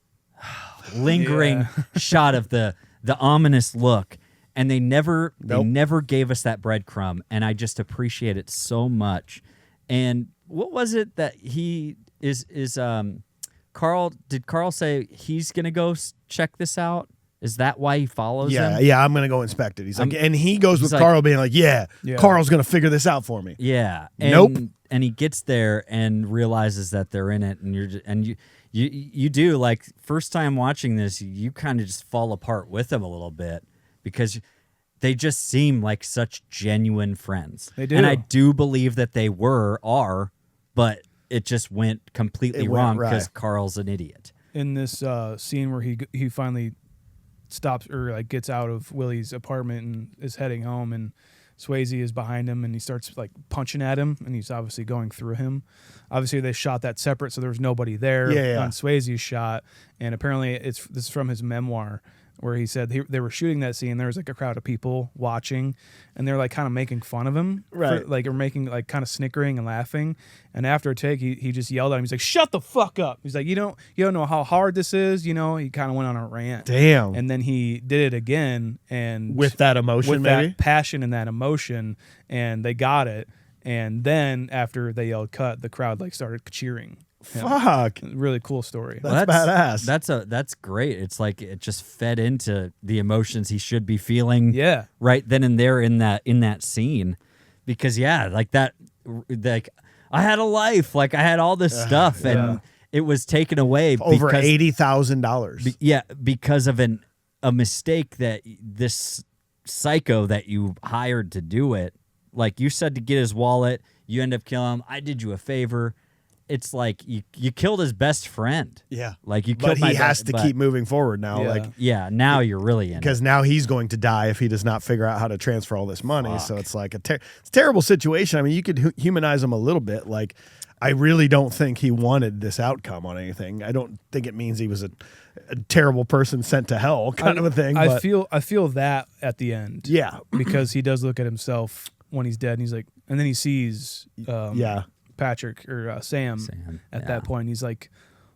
C: lingering shot of the ominous look, and they never gave us that breadcrumb, and I just appreciate it so much. And what was it that he is Carl, did Carl say he's going to go check this out? Is that why he follows him?
A: Yeah, I'm going to go inspect it. He's like, and he goes with
C: like,
A: Carl being like, yeah, Carl's going to figure this out for me.
C: Yeah.
A: Nope.
C: And he gets there and realizes that they're in it, and you do, like, first time watching this, you kind of just fall apart with him a little bit, because they just seem like such genuine friends.
B: They do.
C: And I do believe that they are, but it just went completely wrong because Carl's an idiot.
B: in this scene where he finally stops or like gets out of Willie's apartment and is heading home, and Swayze is behind him, and he starts like punching at him, and he's obviously going through him. Obviously, they shot that separate, so there was nobody there on Swayze's shot, and apparently this is from his memoir, where he said they were shooting that scene. There was like a crowd of people watching, and they're like kind of making fun of him,
A: right?
B: Or making like kind of snickering and laughing. And after a take, he just yelled at him. He's like, "Shut the fuck up!" He's like, "You don't know how hard this is." You know, he kind of went on a rant.
A: Damn.
B: And then he did it again, and
A: with that emotion,
B: with
A: maybe
B: that passion and that emotion, and they got it. And then after they yelled cut, the crowd like started cheering.
A: Fuck.
B: Really cool story.
A: That's badass.
C: That's great. It's like it just fed into the emotions he should be feeling.
B: Yeah.
C: Right then and there in that scene, because like that, like I had a life, like I had all this stuff, and it was taken away
A: over $80,000.
C: Yeah, because of a mistake that this psycho that you hired to do it. Like you said, to get his wallet, you end up killing him. I did you a favor. It's like you killed his best friend.
A: Yeah.
C: Like you killed
A: but he has to keep moving forward now.
B: Yeah.
A: Like
C: now you're really in
A: because
C: it.
A: now he's going to die if he does not figure out how to transfer all this money. So it's like it's a terrible situation. I mean, you could humanize him a little bit. Like I really don't think he wanted this outcome on anything. I don't think it means he was a terrible person sent to hell kind of a thing.
B: I feel that at the end.
A: Yeah.
B: Because he does look at himself when he's dead, and he's like, and then he sees Patrick or Sam at that point. He's like,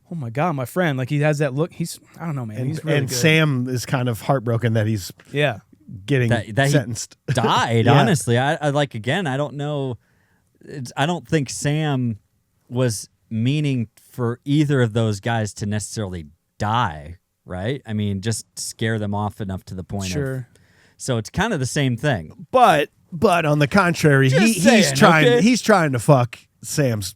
B: "Oh my God, my friend!" Like he has that look. I don't know, man. He's really good.
A: Sam is kind of heartbroken that he's getting
C: that
A: sentenced.
C: He died. Honestly, I like again. I don't know. I don't think Sam was meaning for either of those guys to necessarily die. Right? I mean, just scare them off enough to the point of. So it's kind of the same thing.
A: But on the contrary, he's trying to fuck Sam's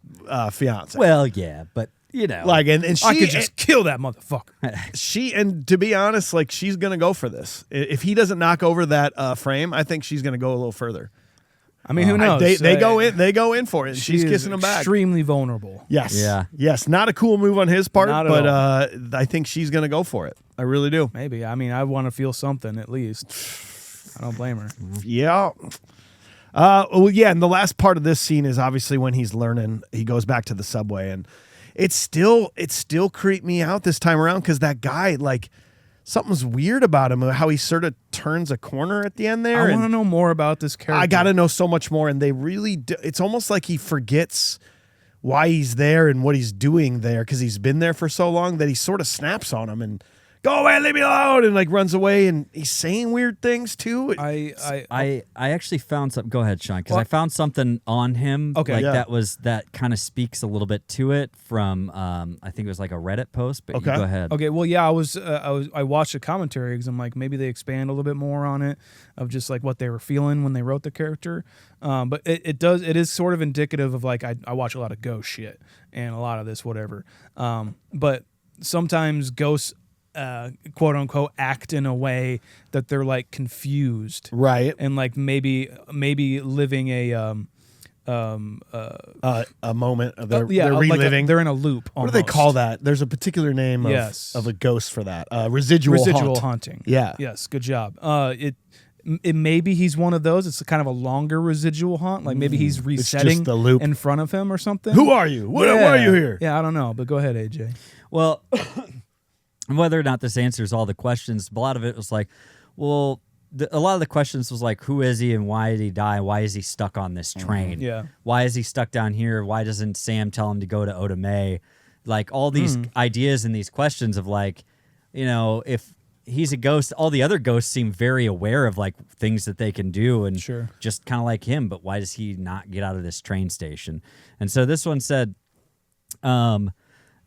A: fiance.
C: Well, yeah, but you know,
A: like and she
B: I could just kill that motherfucker.
A: And to be honest, like she's gonna go for this. If he doesn't knock over that frame, I think she's gonna go a little further.
B: I mean, who knows?
A: They go in for it. And she's kissing him back.
B: Extremely vulnerable.
A: Yes.
C: Yeah.
A: Yes. Not a cool move on his part, but
B: all.
A: I think she's gonna go for it. I really do.
B: Maybe. I mean, I want to feel something at least. I don't blame her.
A: Yeah. And the last part of this scene is obviously when he's learning. He goes back to the subway, and it still creeped me out this time around because that guy, like, something's weird about him. How he sort of turns a corner at the end there.
B: I want to know more about this character.
A: I got to know so much more, and they really do. It's almost like he forgets why he's there and what he's doing there because he's been there for so long that he sort of snaps on him and. Go away, leave me alone, and like runs away, and he's saying weird things too.
C: I actually found something. Go ahead, Sean, because I found something on him.
B: Okay,
C: that kind of speaks a little bit to it from I think it was like a Reddit post. But you go ahead.
B: Okay, well, yeah, I watched a commentary because I'm like maybe they expand a little bit more on it of just like what they were feeling when they wrote the character. But it is sort of indicative of like I watch a lot of ghost shit and a lot of this whatever. But sometimes ghosts. Quote unquote act in a way that they're like confused,
A: right?
B: And like maybe living a
A: moment of they're
B: like
A: reliving.
B: they're in a loop.
A: What do they call that? There's a particular name of a ghost for that. Residual
B: haunting.
A: Yeah.
B: Yes. Good job. It maybe he's one of those. It's kind of a longer residual haunt. Like maybe he's resetting
A: the loop
B: in front of him or something.
A: Who are you? Why are you here?
B: Yeah, I don't know. But go ahead, AJ.
C: Well. Whether or not this answers all the questions, a lot of it was like, well, a lot of the questions was like, who is he and why did he die? Why is he stuck on this train?
B: Yeah.
C: Why is he stuck down here? Why doesn't Sam tell him to go to Oda May? Like all these ideas and these questions of like, you know, if he's a ghost, all the other ghosts seem very aware of like things that they can do and just kind of like him. But why does he not get out of this train station? And so this one said,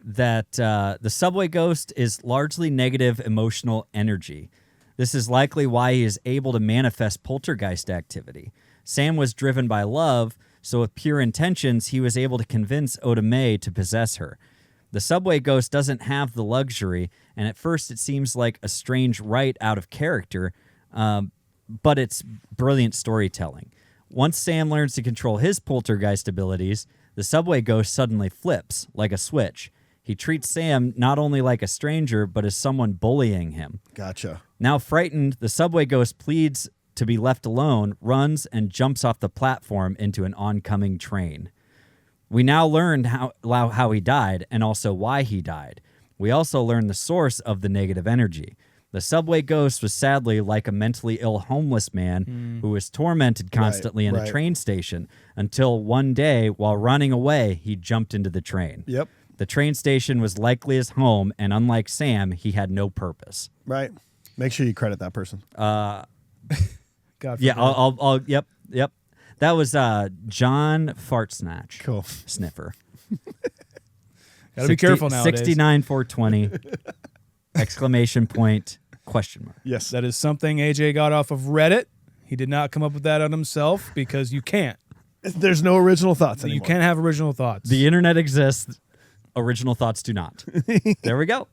C: that the subway ghost is largely negative emotional energy. This is likely why he is able to manifest poltergeist activity. Sam was driven by love, so with pure intentions, he was able to convince Oda May to possess her. The subway ghost doesn't have the luxury, and at first it seems like a strange right out of character, but it's brilliant storytelling. Once Sam learns to control his poltergeist abilities, the subway ghost suddenly flips like a switch. He treats Sam not only like a stranger, but as someone bullying him.
A: Gotcha.
C: Now frightened, the subway ghost pleads to be left alone, runs, and jumps off the platform into an oncoming train. We now learned how he died and also why he died. We also learned the source of the negative energy. The subway ghost was sadly like a mentally ill homeless man who was tormented constantly in a train station until one day, while running away, he jumped into the train.
A: Yep.
C: The train station was likely his home, and unlike Sam, he had no purpose.
A: Right. Make sure you credit that person.
B: God
C: Yeah,
B: forbid.
C: Yep. That was John Fartsnatch.
A: Cool.
C: Sniffer.
B: Gotta be careful nowadays.
C: 69420 exclamation point question mark.
A: Yes.
B: That is something AJ got off of Reddit. He did not come up with that on himself because you can't.
A: There's no original thoughts anymore.
B: You can't have original thoughts.
C: The internet exists. Original thoughts do not. There we go.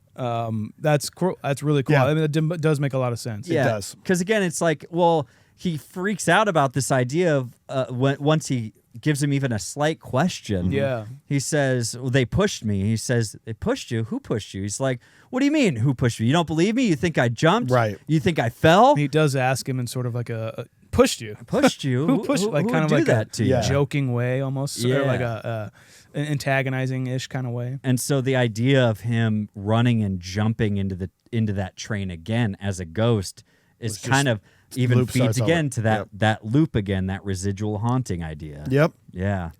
B: That's cool. That's really cool.
A: Yeah.
B: I mean, it does make a lot of sense.
C: Yeah,
A: does.
C: Because again, it's like, well, he freaks out about this idea of once he gives him even a slight question.
B: Yeah.
C: He says, well, they pushed me. He says, they pushed you? Who pushed you? He's like, what do you mean, who pushed you? You don't believe me? You think I jumped?
A: Right.
C: You think I fell?
B: He does ask him in sort of like a pushed you.
C: Pushed you?
B: Who pushed you? Like
C: who
B: kind of
C: would
B: like
C: do that to you?
A: Yeah.
B: joking way almost. Or like
C: Yeah.
B: an antagonizing-ish kind of way.
C: And so the idea of him running and jumping into that train again as a ghost is
A: just
C: kind of even
A: loop
C: feeds
A: starts
C: again
A: over.
C: to that
A: Yep.
C: that loop again, that residual haunting idea.
A: Yep.
C: Yeah.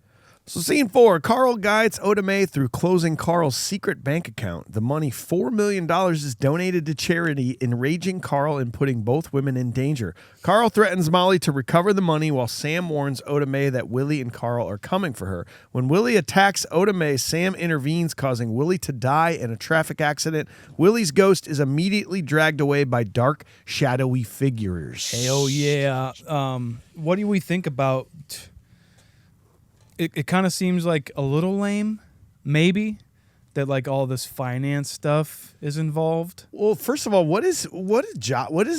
A: So scene 4, Carl guides Oda Mae through closing Carl's secret bank account. The money, $4 million, is donated to charity, enraging Carl and putting both women in danger. Carl threatens Molly to recover the money while Sam warns Oda Mae that Willie and Carl are coming for her. When Willie attacks Oda Mae, Sam intervenes, causing Willie to die in a traffic accident. Willie's ghost is immediately dragged away by dark, shadowy figures.
B: Hell yeah. What do we think about... It kind of seems like a little lame, maybe, that like all this finance stuff is involved.
A: Well, first of all, what is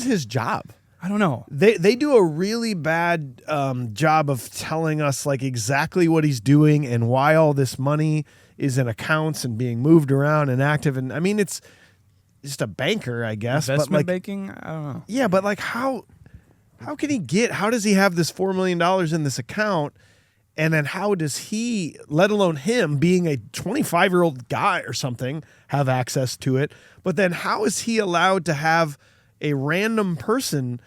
A: his job?
B: I don't know.
A: They do a really bad job of telling us like exactly what he's doing and why all this money is in accounts and being moved around and active. And I mean, it's just a banker, I guess.
B: Investment
A: but like,
B: banking? I don't know.
A: yeah, but like how does he have this $4 million in this account? And then how does he, let alone him being a 25-year-old guy or something, have access to it? But then how is he allowed to have a random person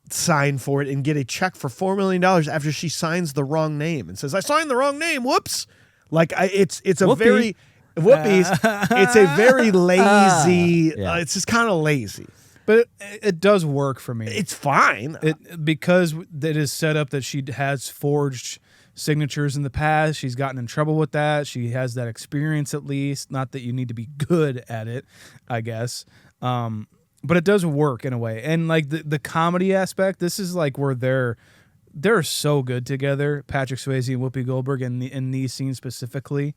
A: sign for it and get a check for $4 million after she signs the wrong name and says, I signed the wrong name, whoops. Like it's a
C: Whoopee.
A: very, whoopies, it's a very lazy,
C: Yeah.
A: it's just kind of lazy.
B: But it does work for me.
A: It's fine.
B: Because it is set up that she has forged signatures in the past. She's gotten in trouble with that. She has that experience at least. Not that you need to be good at it, I guess. But it does work in a way. And like the comedy aspect, this is like where they're so good together. Patrick Swayze and Whoopi Goldberg in these scenes specifically.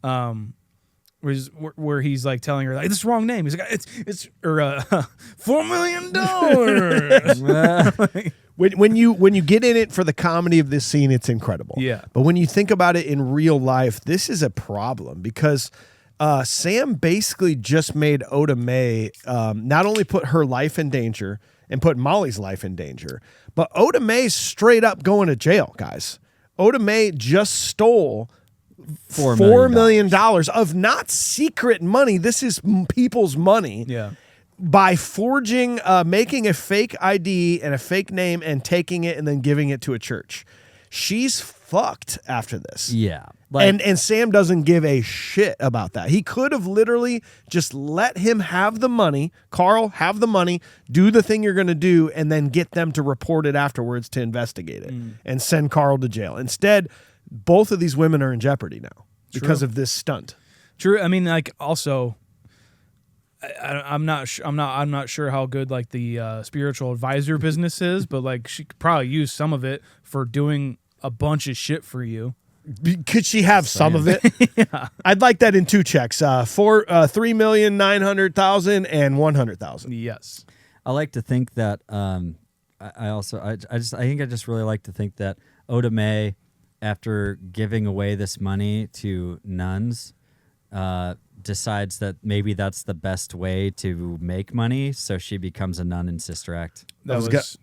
B: Where he's like telling her like this is the wrong name. He's like it's $4 million.
A: When you get in it for the comedy of this scene, it's incredible.
B: Yeah.
A: But when you think about it in real life, this is a problem because Sam basically just made Oda Mae not only put her life in danger and put Molly's life in danger, but Oda Mae's straight up going to jail, guys. Oda Mae just stole $4 million of not secret money. This is people's money.
B: Yeah.
A: By forging, making a fake ID and a fake name and taking it and then giving it to a church. She's fucked after this.
C: Yeah.
A: And Sam doesn't give a shit about that. He could have literally just let him have the money, Carl, have the money, do the thing you're going to do, and then get them to report it afterwards to investigate it and send Carl to jail. Instead, both of these women are in jeopardy now because of this stunt.
B: True. I mean, like also... I'm not sure how good like the spiritual advisor business is, but like she could probably use some of it for doing a bunch of shit for you.
A: Could she have some of it? Yeah. I'd like that in two checks: $3,900,000 and $100,000.
B: Yes,
C: I like to think that. I just really like to think that Oda Mae, after giving away this money to nuns, decides that maybe that's the best way to make money, so she becomes a nun in Sister Act.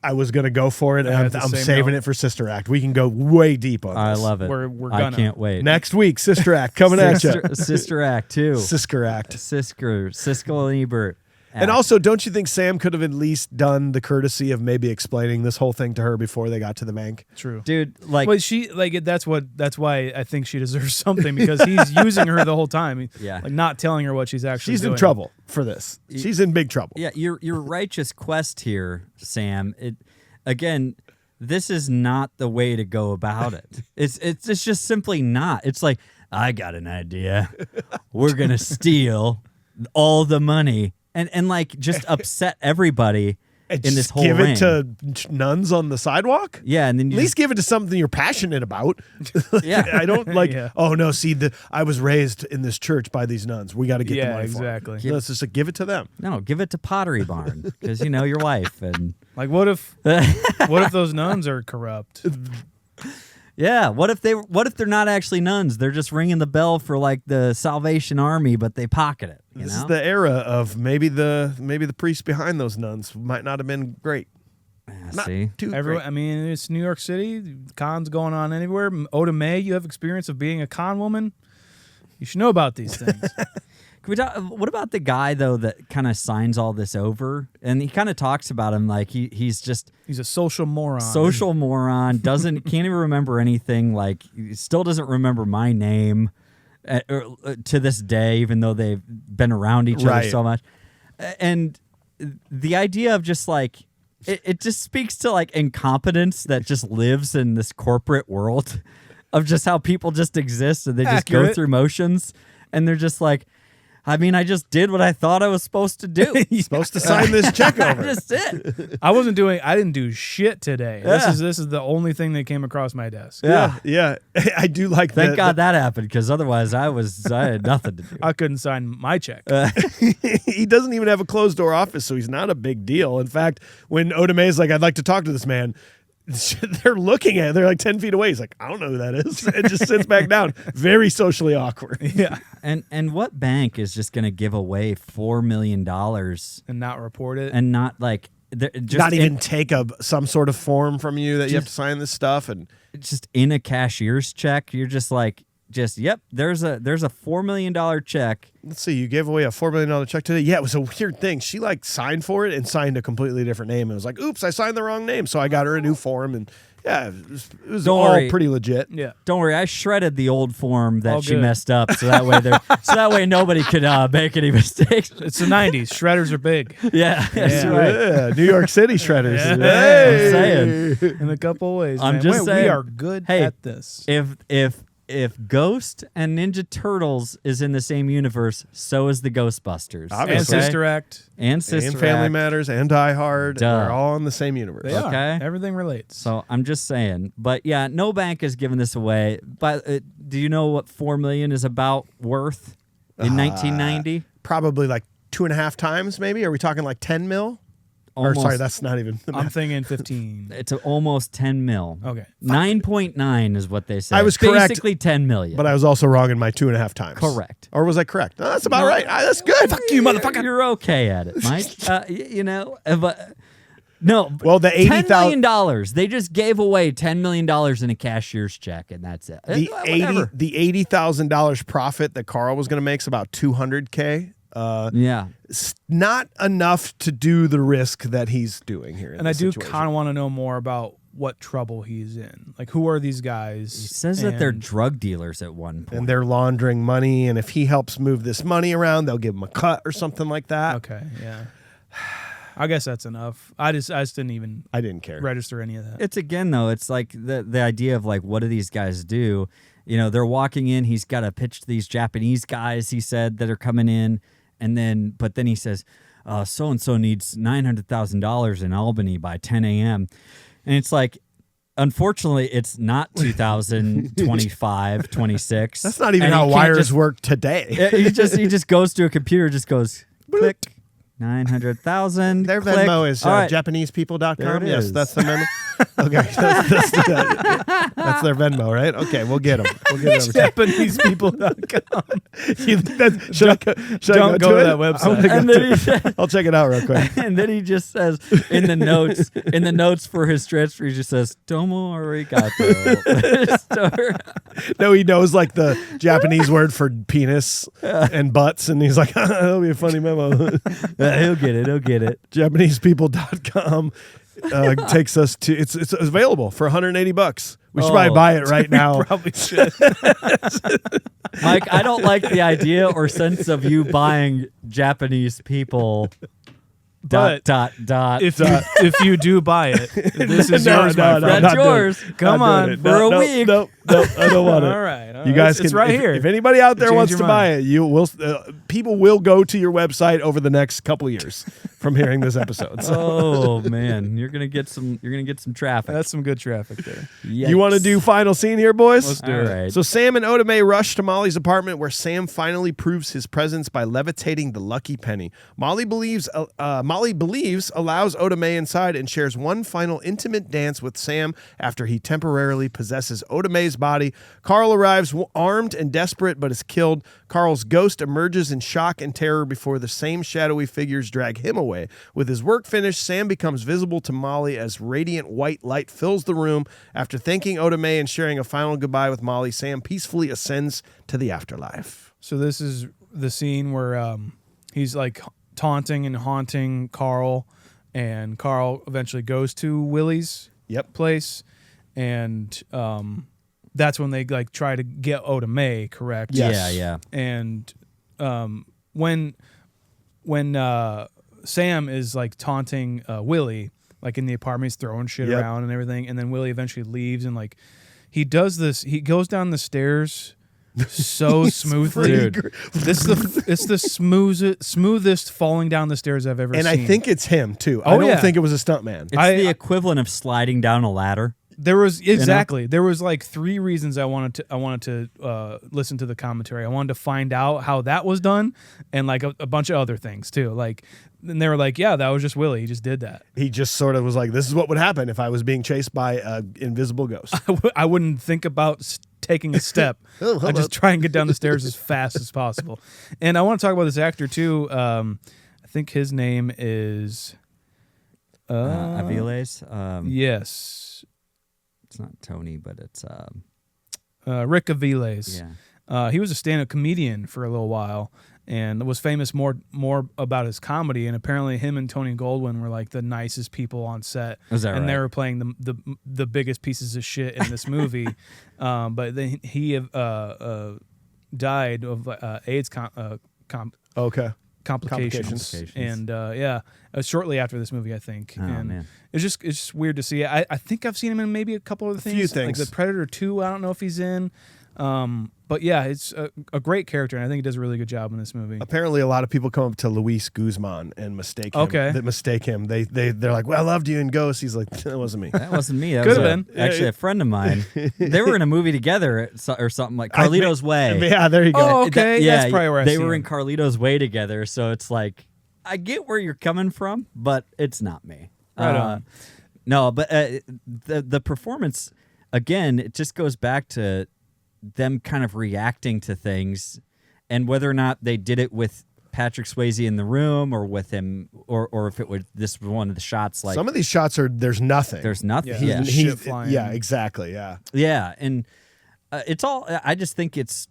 A: I was gonna go for it,
B: I had
A: and
B: the
A: I'm
B: same
A: saving
B: note.
A: it for Sister Act. We can go way deep on
C: I
A: this.
C: love it.
B: We're
C: I
B: gonna.
C: can't wait.
A: Next week, Sister Act coming at you.
C: Sister Act 2.
A: Sister Act.
C: Siskel and Ebert.
A: And
C: Act.
A: also, don't you think Sam could have at least done the courtesy of maybe explaining this whole thing to her before they got to the bank?
B: True.
C: Dude, like,
B: But that's why I think she deserves something, because he's using her the whole time.
C: Yeah.
B: Like not telling her what she's actually
A: She's
B: doing.
A: in trouble for this. She's in big trouble.
C: yeah, your righteous quest here, Sam. Again, this is not the way to go about it. It's just simply not. It's like, I got an idea. We're gonna steal all the money and like just upset everybody
A: And
C: in this
A: just
C: whole
A: give
C: ring.
A: it to nuns on the sidewalk?
C: Yeah, and then
A: At
C: you
A: least give it to something you're passionate about.
C: Yeah.
A: I don't like,
B: Yeah.
A: oh no, see, I was raised in this church by these nuns. We got to get the
B: Yeah,
A: money for 'em.
B: exactly.
A: Let's just give it to them.
C: no, give it to Pottery Barn because you know your wife and
B: Like what if those nuns are corrupt?
C: yeah. What if they're not actually nuns? They're just ringing the bell for like the Salvation Army, but they pocket it. You
A: This
C: know?
A: is the era of maybe the priests behind those nuns might not have been great.
C: Yeah,
A: Not
C: see.
A: too
B: Everyone,
A: great.
B: I mean, it's New York City. Cons going on anywhere. Oda May, you have experience of being a con woman. You should know about these things.
C: Can we talk, what about the guy though that kind of signs all this over, and he kind of talks about him like he's just
B: He's a social moron.
C: social moron, can't even remember anything, like he still doesn't remember my name to this day, even though they've been around each other
A: Right.
C: so much. And the idea of just like it just speaks to like incompetence that just lives in this corporate world of just how people just exist and they just go
B: Accurate.
C: through motions, and they're just like, I mean, I just did what I thought I was supposed to do.
A: Supposed to sign this check
C: I
A: over.
C: just did.
B: I didn't do shit today.
C: Yeah.
B: This is the only thing that came across my desk.
A: Yeah. I do like
C: Thank
A: that.
C: God that happened, because otherwise I had nothing to do.
B: I couldn't sign my check.
A: He doesn't even have a closed door office, so he's not a big deal. In fact, when Oda Mae's like, I'd like to talk to this man, they're looking at it. They're like 10 feet away. He's like, I don't know who that is. And just sits back down. Very socially awkward.
B: Yeah.
C: And what bank is just going to give away $4 million
B: And not report it.
C: and not like just
A: Not even take some sort of form from you that you have to sign this stuff. And
C: just in a cashier's check? You're just like, yep, there's a $4 million check.
A: let's see, you gave away a $4 million check today. Yeah, it was a weird thing. She like signed for it and signed a completely different name. And it was like, oops, I signed the wrong name. So I got her a new form. And yeah, it was
C: Don't
A: all
C: worry.
A: pretty legit.
B: yeah.
C: Don't worry, I shredded the old form that
B: All
C: she
B: good.
C: messed up, so that way nobody could make any mistakes.
B: It's the 90s. Shredders are big
C: Yeah, that's
B: Yeah.
C: right.
A: Yeah, New York City shredders.
B: Yeah.
A: Hey.
C: I'm saying.
B: in a couple ways.
C: I'm
B: man.
C: just
B: we
C: saying.
B: are good
C: Hey,
B: at this.
C: If Ghost and Ninja Turtles is in the same universe, so is the Ghostbusters.
A: Obviously.
B: And
A: Okay.
B: Sister Act.
C: And Sister
A: And Family
C: Act.
A: Matters and Die Hard.
C: Duh.
A: They're all in the same universe.
B: They are.
C: Okay.
B: Everything relates.
C: So I'm just saying. But yeah, no bank is giving this away. But do you know what $4 million is about worth in 1990?
A: Probably like 2.5 times, maybe. Are we talking like 10 mil? Or sorry, that's not even.
B: I'm thinking 15.
C: It's almost 10 mil.
B: Okay.
C: 9.9 is what they say.
A: I was correct,
C: Basically 10 million.
A: But I was also wrong in my 2.5 times.
C: Correct.
A: Or was I correct? No, that's about right. That's good. Fuck you, motherfucker.
C: You're okay at it, Mike. But no.
A: Well, the
C: $10
A: $80,000
C: million. They just gave away $10 million in a cashier's check, and that's it.
A: the
C: Whatever.
A: $80,000 profit that Carl was going to make is about $200K.
C: Yeah.
A: It's not enough to do the risk that he's doing here.
B: And I do kind of want to know more about what trouble he's in. Like, who are these guys?
C: He says that they're
B: And-
C: drug dealers at one point.
A: and they're laundering money, and if he helps move this money around, they'll give him a cut or something like that.
B: Okay, yeah. I guess that's enough. I just didn't even
A: I didn't care.
B: register any of that.
C: It's again though, it's like the idea of like, what do these guys do? You know, they're walking in, he's got to pitch to these Japanese guys, he said, that are coming in, but then he says, so and so needs $900,000 in Albany by 10 a.m. And it's like, unfortunately, it's not 2025, 26.
A: That's not even
C: And
A: how
C: he can't
A: wires
C: just-
A: work today.
C: He just goes to a computer, just goes click 900,000.
A: Their
C: click.
A: Venmo is
C: All right.
A: JapanesePeople.com.
C: There it
A: Yes,
C: is.
A: that's the memo. Okay, that's their Venmo, right? Okay, we'll get them. We'll get them.
B: JapanesePeople.com.
A: Should I
B: Go to that
A: it?
B: website.
A: I'll check it out real quick.
C: And then he just says in the notes for his transfer, he just says "Domo arigato."
A: No, he knows like the Japanese word for penis and butts, and he's like, that'll be a funny memo.
C: He'll get it.
A: JapanesePeople.com takes us to it's available for $180. We should probably buy it right now.
B: Probably should.
C: Mike, I don't like the idea or sense of you buying Japanese people.
B: But
C: Dot.
B: If you do buy it, this is yours, my friend.
C: That's yours.
B: Come on,
C: for a week.
A: No, I don't want it.
B: All right.
A: You guys
B: it's
A: can.
B: right
A: if,
B: here.
A: If anybody out there
B: Change
A: wants
B: your
A: to buy it, you will. People will go to your website over the next couple of years from hearing this episode. So.
C: Oh man, you're gonna get some traffic.
B: That's some good traffic there.
A: You want to do final scene here, boys?
B: Let's do
C: All
B: it.
C: right.
A: So Sam and Oda rush to Molly's apartment, where Sam finally proves his presence by levitating the lucky penny. Molly believes allows Oda inside and shares one final intimate dance with Sam after he temporarily possesses Oda body. Carl arrives armed and desperate, but is killed. Carl's ghost emerges in shock and terror before the same shadowy figures drag him away. With his work finished, Sam becomes visible to Molly as radiant white light fills the room. After thanking Oda and sharing a final goodbye with Molly, Sam peacefully ascends to the afterlife.
B: So this is the scene where he's like taunting and haunting Carl, and Carl eventually goes to Willie's place, and that's when they like try to get Oda Mae, correct?
A: Yes.
C: Yeah.
B: And when Sam is like taunting Willie, like in the apartment, he's throwing shit around and everything, and then Willie eventually leaves, and like he does this, he goes down the stairs so smoothly.
C: Dude.
B: It's the smoothest falling down the stairs I've ever seen.
A: And I think it's him too. I don't think it was a stuntman.
C: It's the equivalent of sliding down a ladder.
B: There was there was like 3 reasons I wanted to listen to the commentary. I wanted to find out how that was done, and like a bunch of other things too. Like, and they were like, yeah, that was just Willie. He just did that.
A: He just sort of was like, this is what would happen if I was being chased by an invisible ghost.
B: I wouldn't think about taking a step. I just try and get down the stairs as fast as possible. And I want to talk about this actor too. I think his name is
C: Aviles.
B: Yes.
C: It's not Tony, but it's
B: Rick Aviles.
C: yeah.
B: He was a stand-up comedian for a little while, and was famous more about his comedy. And apparently, him and Tony Goldwyn were like the nicest people on set.
C: Is that
B: and
C: right?
B: they were playing the biggest pieces of shit in this movie. But then he died of AIDS complications. And shortly after this movie, I think.
C: Oh,
B: and
C: man.
B: it's just weird to see. I think I've seen him in maybe a couple of things.
A: few things.
B: Like The Predator 2, I don't know if he's in. But yeah, it's a great character, and I think he does a really good job in this movie.
A: Apparently, a lot of people come up to Luis Guzman and mistake him.
B: Okay.
A: That mistake him. They're like, well, I loved you in Ghost. He's like, that wasn't me.
C: That wasn't me. That
B: Could
C: was
B: have been.
C: actually a friend of mine. They were in a movie together or something like Carlito's Way.
A: Yeah, there you go.
B: Oh, okay. That's probably where I
C: they
B: see
C: were
B: him.
C: in Carlito's Way together, so it's like I get where you're coming from, but it's not me.
B: Right on.
C: No, but the performance again, it just goes back to them kind of reacting to things, and whether or not they did it with Patrick Swayze in the room or with him, or if it was this was one of the shots. Like
A: some of these shots there's nothing.
C: there's nothing.
B: Yeah.
C: Yeah,
B: Shit flying.
A: Yeah, exactly. Yeah.
C: yeah, and it's all. I just think it's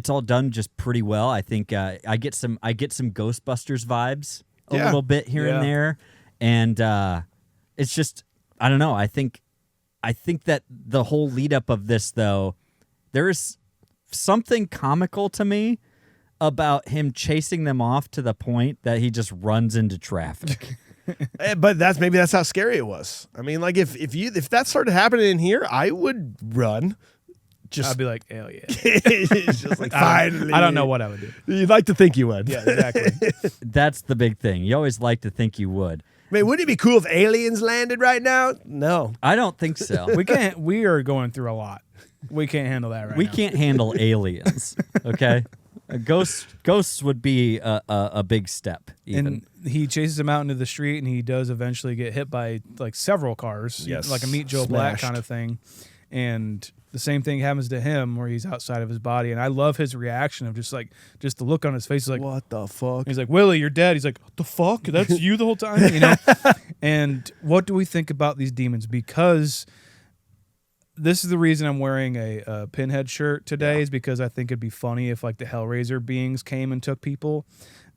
C: all done just pretty well. I think I get some Ghostbusters vibes a little bit here and there, and it's just I don't know. I think that the whole lead up of this though, there is something comical to me about him chasing them off to the point that he just runs into traffic.
A: But maybe that's how scary it was. I mean, like if that started happening in here, I would run.
B: I'd be like, hell yeah.
A: It's just like finally.
B: I don't know what I would do.
A: You'd like to think you would.
B: Yeah, exactly.
C: That's the big thing. You always like to think you would.
A: I mean, wouldn't it be cool if aliens landed right now? No.
C: I don't think so.
B: We can't. We are going through a lot. We can't handle that right
C: We
B: now.
C: can't handle aliens, okay? Ghosts would be a big step. Even.
B: And he chases him out into the street, and he does eventually get hit by like several cars,
A: Yes.
B: like a Meet Joe Black
A: Smashed.
B: kind of thing. And the same thing happens to him where he's outside of his body. And I love his reaction of just the look on his face. He's like,
A: What the fuck?
B: he's like, Willie, you're dead. He's like, what the fuck? That's you the whole time, you know? And what do we think about these demons? Because this is the reason I'm wearing a Pinhead shirt today, is because I think it'd be funny if like the Hellraiser beings came and took people.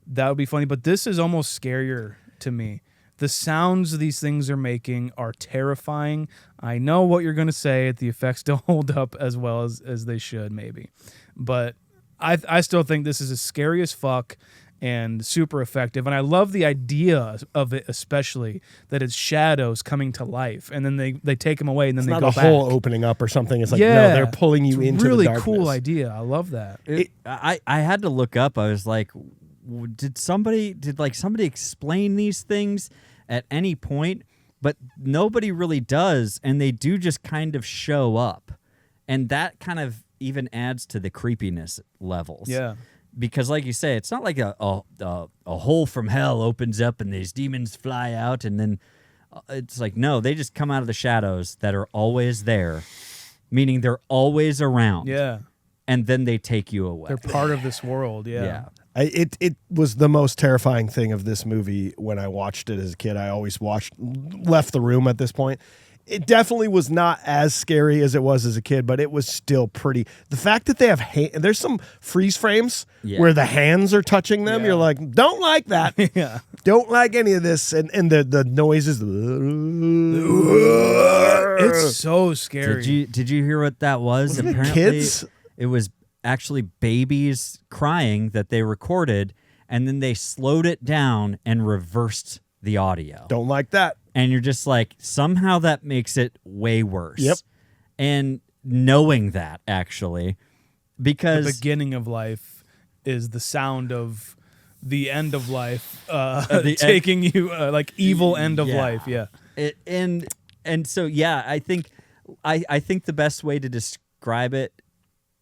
B: That would be funny. But this is almost scarier to me. The sounds these things are making are terrifying. I know what you're going to say. The effects don't hold up as well as they should, maybe. But I still think this is as scary as fuck and super effective. And I love the idea of it, especially that it's shadows coming to life. And then they take them away and then
A: It's
B: they
A: not
B: go
A: a
B: back.
A: hole opening up or something. It's like,
B: Yeah,
A: no, they're pulling you
B: it's a
A: into
B: really
A: the darkness.
B: cool idea. I love that.
C: I had to look up. I was like, did somebody explain these things at any point? But nobody really does, and they do just kind of show up, and that kind of even adds to the creepiness levels.
B: Yeah.
C: Because, like you say, it's not like a hole from hell opens up and these demons fly out, and then it's like, no, they just come out of the shadows that are always there, meaning they're always around.
B: Yeah.
C: And then they take you away.
B: They're part of this world. Yeah.
C: Yeah.
A: It was the most terrifying thing of this movie when I watched it as a kid. I always left the room at this point. It definitely was not as scary as it was as a kid, but it was still pretty. The fact that they have there's some freeze frames where the hands are touching them.
B: Yeah.
A: You're like, don't like that.
B: Yeah.
A: Don't like any of this. And the noises.
B: It's so scary.
C: Did you hear what that was?
A: Wasn't it
C: Apparently,
A: kids?
C: it was actually babies crying that they recorded, and then they slowed it down and reversed the audio.
A: Don't like that.
C: And you're just like, somehow that makes it way worse.
A: Yep.
C: And knowing that, actually, because
B: The beginning of life is the sound of the end of life,
C: the
B: taking you like evil end of
C: Yeah.
B: life. Yeah.
C: And so yeah, I think the best way to describe it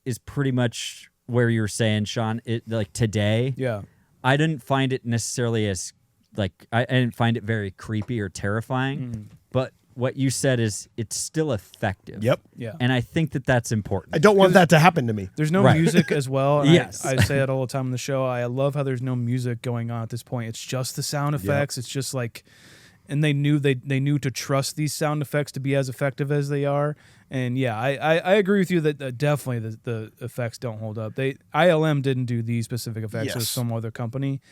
C: is pretty much where you were saying, Sean. It like today,
B: Yeah.
C: I didn't find it necessarily as like I didn't find it very creepy or terrifying, but what you said is it's still effective.
A: Yep.
B: Yeah.
C: And I think that that's important.
A: I don't want that to happen to me.
B: There's no
C: Right.
B: music as well. And
C: Yes.
B: I say that all the time on the show. I love how there's no music going on at this point. It's just the sound effects. It's just like, and they knew to trust these sound effects to be as effective as they are. And yeah, I agree with you that definitely the effects don't hold up. ILM didn't do these specific effects. It was
A: Yes.
B: some other company.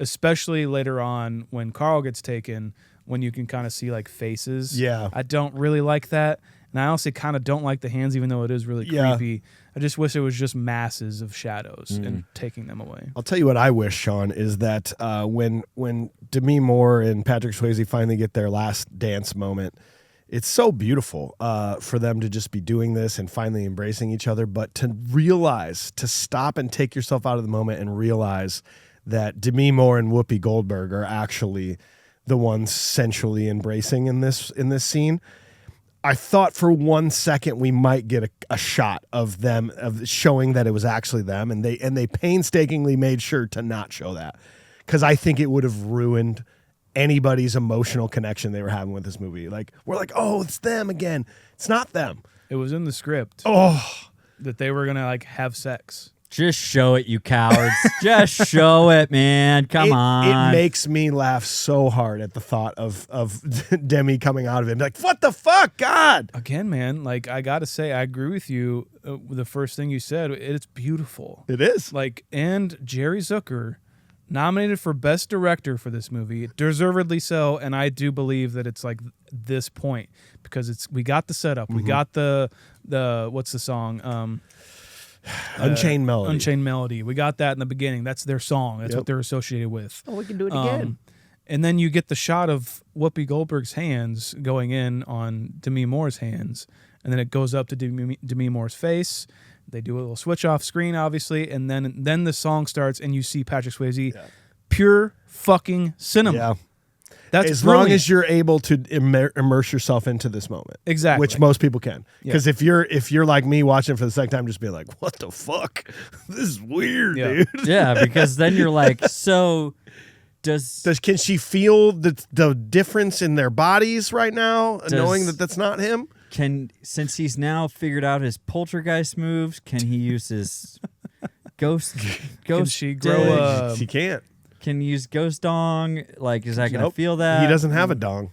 B: Especially later on when Carl gets taken, when you can kind of see like faces.
A: Yeah.
B: I don't really like that. And I honestly kind of don't like the hands, even though it is really
A: Yeah.
B: creepy. I just wish it was just masses of shadows and taking them away.
A: I'll tell you what I wish, Sean, is that when Demi Moore and Patrick Swayze finally get their last dance moment, it's so beautiful for them to just be doing this and finally embracing each other, but to stop and take yourself out of the moment and realize that Demi Moore and Whoopi Goldberg are actually the ones sensually embracing in this scene. I thought for 1 second we might get a shot of them, of showing that it was actually them, and they painstakingly made sure to not show that, because I think it would have ruined anybody's emotional connection they were having with this movie. Like, we're like, oh, it's them again. It's not them.
B: It was in the script
A: Oh,
B: that they were going to like have sex.
C: Just show it, you cowards. Just show it, man. Come on.
A: It makes me laugh so hard at the thought of Demi coming out of it. Like, what the fuck, God?
B: Again, man, like I got to say, I agree with you. The first thing you said, it's beautiful.
A: It is.
B: Like, and Jerry Zucker nominated for Best Director for this movie, deservedly so. And I do believe that it's like this point because we got the setup, we got the what's the song?
A: Unchained Melody.
B: Unchained Melody. We got that in the beginning. That's their song. That's what they're associated with.
C: Oh, we can do it again.
B: And then you get the shot of Whoopi Goldberg's hands going in on Demi Moore's hands, and then it goes up to Demi Moore's face. They do a little switch off screen, obviously, and then the song starts, and you see Patrick Swayze, pure fucking cinema.
A: Yeah.
B: That's
A: as long
B: brilliant.
A: as you're able to immerse yourself into this moment.
B: Exactly.
A: Which most people can. Because if you're like me watching for the second time, just be like, what the fuck? This is weird, dude.
C: Yeah, because then you're like, so
A: can she feel the difference in their bodies right now, knowing that that's not him?
C: Since he's now figured out his poltergeist moves, can he use his ghost?
B: Can she grow
A: She can't.
C: Can use ghost dong? Like, is that gonna feel that?
A: He doesn't have a dong.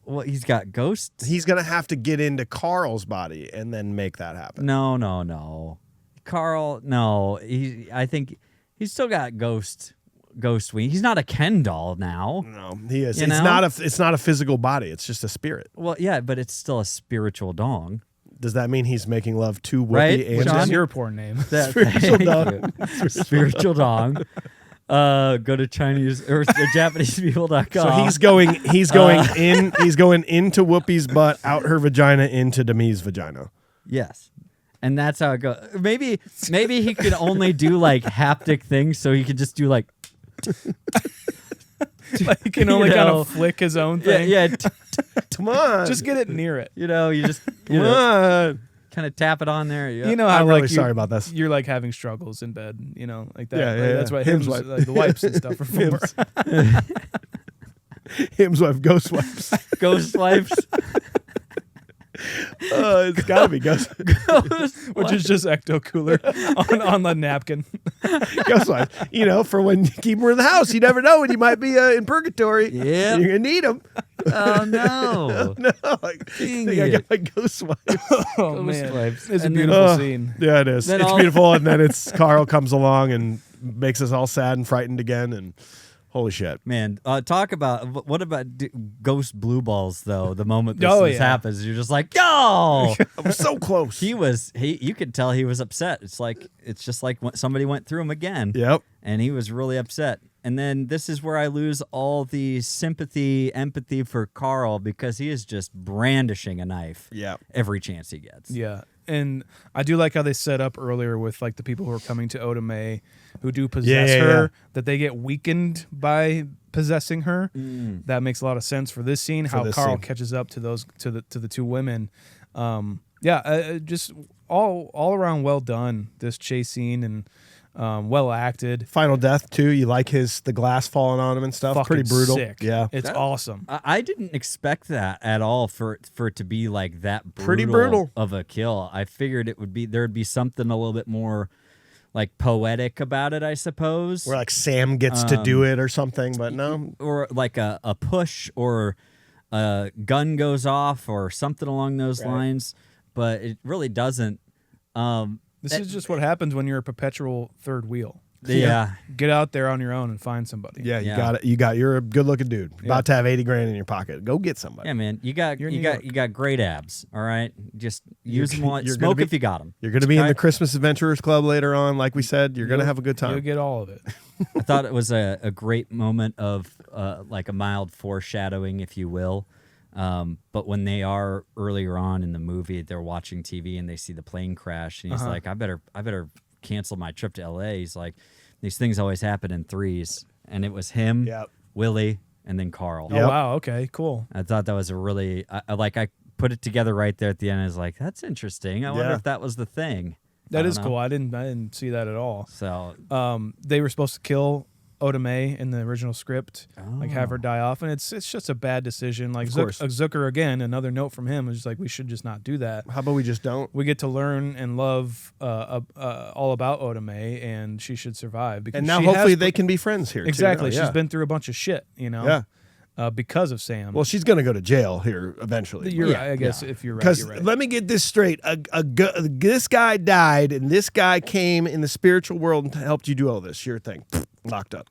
C: Well, he's got ghosts.
A: He's gonna have to get into Carl's body and then make that happen.
C: No. Carl, no. I think he's still got ghost wing. He's not a Ken doll now.
A: No, he is.
C: You
A: It's
C: know?
A: not a physical body. It's just a spirit.
C: Well, yeah, but it's still a spiritual dong.
A: Does that mean he's making love to Whoopi
C: Right,
A: and
B: which
C: John?
B: is
A: Jenny?
B: your porn name.
A: Spiritual dong.
C: Spiritual dong. Go to Chinese or JapanesePeople.com.
A: So he's going into Whoopi's butt, out her vagina, into Demi's vagina.
C: Yes. And that's how it goes. Maybe he could only do like haptic things, so he could just do like
B: Like, he can only kind of flick his own thing.
C: Yeah.
A: Come on.
B: Just get it near it.
C: You just
A: Come on.
C: kind of tap it on there. Yeah.
B: You know how
A: I'm
B: like
A: really sorry about this.
B: You're like having struggles in bed, like that.
A: Yeah,
B: Like,
A: yeah,
B: that's
A: yeah.
B: what
A: Him's
B: hymns,
A: wife.
B: like the wipes and stuff are for.
A: Him's wife, ghost wipes.
C: Ghost wipes.
A: It's gotta be ghost.
B: Which is just ecto cooler on the napkin.
A: Ghost wipes. For when you keep them in the house, you never know when you might be in purgatory.
C: Yeah.
A: You're gonna need them.
C: Oh no.
A: No, I think I got my ghost wipes.
B: Oh
C: Ghost
B: man,
C: wipes.
B: it's a
C: And then-
B: beautiful scene.
A: Yeah, it is.
C: Then
A: It's
C: all-
A: beautiful, and then Carl comes along and makes us all sad and frightened again, and holy shit.
C: Man, talk about what about ghost blue balls though? The moment this,
B: Oh,
C: this
B: yeah.
C: happens, you're just like, yo.
A: I was so close.
C: You could tell he was upset. It's just like when somebody went through him again.
A: Yep.
C: And he was really upset. And then this is where I lose all the sympathy, empathy for Carl because he is just brandishing a knife.
A: Yeah.
C: Every chance he gets.
B: Yeah, and I do like how they set up earlier with like the people who are coming to Oda Mae, who do possess her, that they get weakened by possessing her. That makes a lot of sense for this scene. How
A: this
B: Carl
A: scene.
B: catches up to the two women. Just all around well done. This chase scene and well acted.
A: Final death too. You like the glass falling on him and stuff.
B: Fucking
A: Pretty brutal.
B: sick.
A: Yeah.
B: It's awesome.
C: I didn't expect that at all for it to be like that
A: Pretty brutal.
C: of a kill. I figured there'd be something a little bit more like poetic about it, I suppose.
A: Where like Sam gets to do it or something, but no.
C: Or like a push or a gun goes off or something along those lines, but it really doesn't.
B: This is just what happens when you're a perpetual third wheel.
C: Yeah.
B: Get out there on your own and find somebody.
A: Yeah, you
C: Yeah.
A: got it. You're a good looking dude. About to have 80 grand in your pocket. Go get somebody.
C: Yeah, man, you got
B: You're in New York.
C: you got great abs. All right, just use them.
A: you're gonna
C: Smoke
A: be-
C: if you got them.
A: You're going to be in
C: Okay.
A: the Christmas Adventurers Club later on. Like we said, you're going to have a good
B: You'll
A: time.
B: get all of it.
C: I thought it was a great moment of like a mild foreshadowing, if you will. But when they are earlier on in the movie, they're watching TV and they see the plane crash, and he's like, I better cancel my trip to LA. He's like, these things always happen in threes, and it was him,
A: Yep.
C: Willie, and then Carl.
B: Oh wow. Okay. Cool.
C: I thought that was a really I put it together right there at the end. I was like, that's interesting. I wonder
A: Yeah.
C: if that was the thing.
B: That
C: I
B: is
C: don't know.
B: cool. I didn't see that at all.
C: So
B: They were supposed to kill Oda Mae in the original script, like have her
C: Oh.
B: die off, and it's just a bad decision. Like
A: Of course.
B: Zucker again, another note from him was just like we should just not do that.
A: How about we just don't?
B: We get to learn and love all about Oda Mae, and she should survive because
A: And now
B: she
A: hopefully
B: has-
A: they can be friends here.
B: exactly.
A: Too.
B: She's been through a bunch of shit,
A: Yeah.
B: because of Sam.
A: Well, she's going to go to jail here eventually.
B: you're
C: yeah,
B: right. I guess if you're right,
A: Because
B: you're right.
A: let me get this straight. This guy died, and this guy came in the spiritual world and helped you do all this. Your thing. Locked up.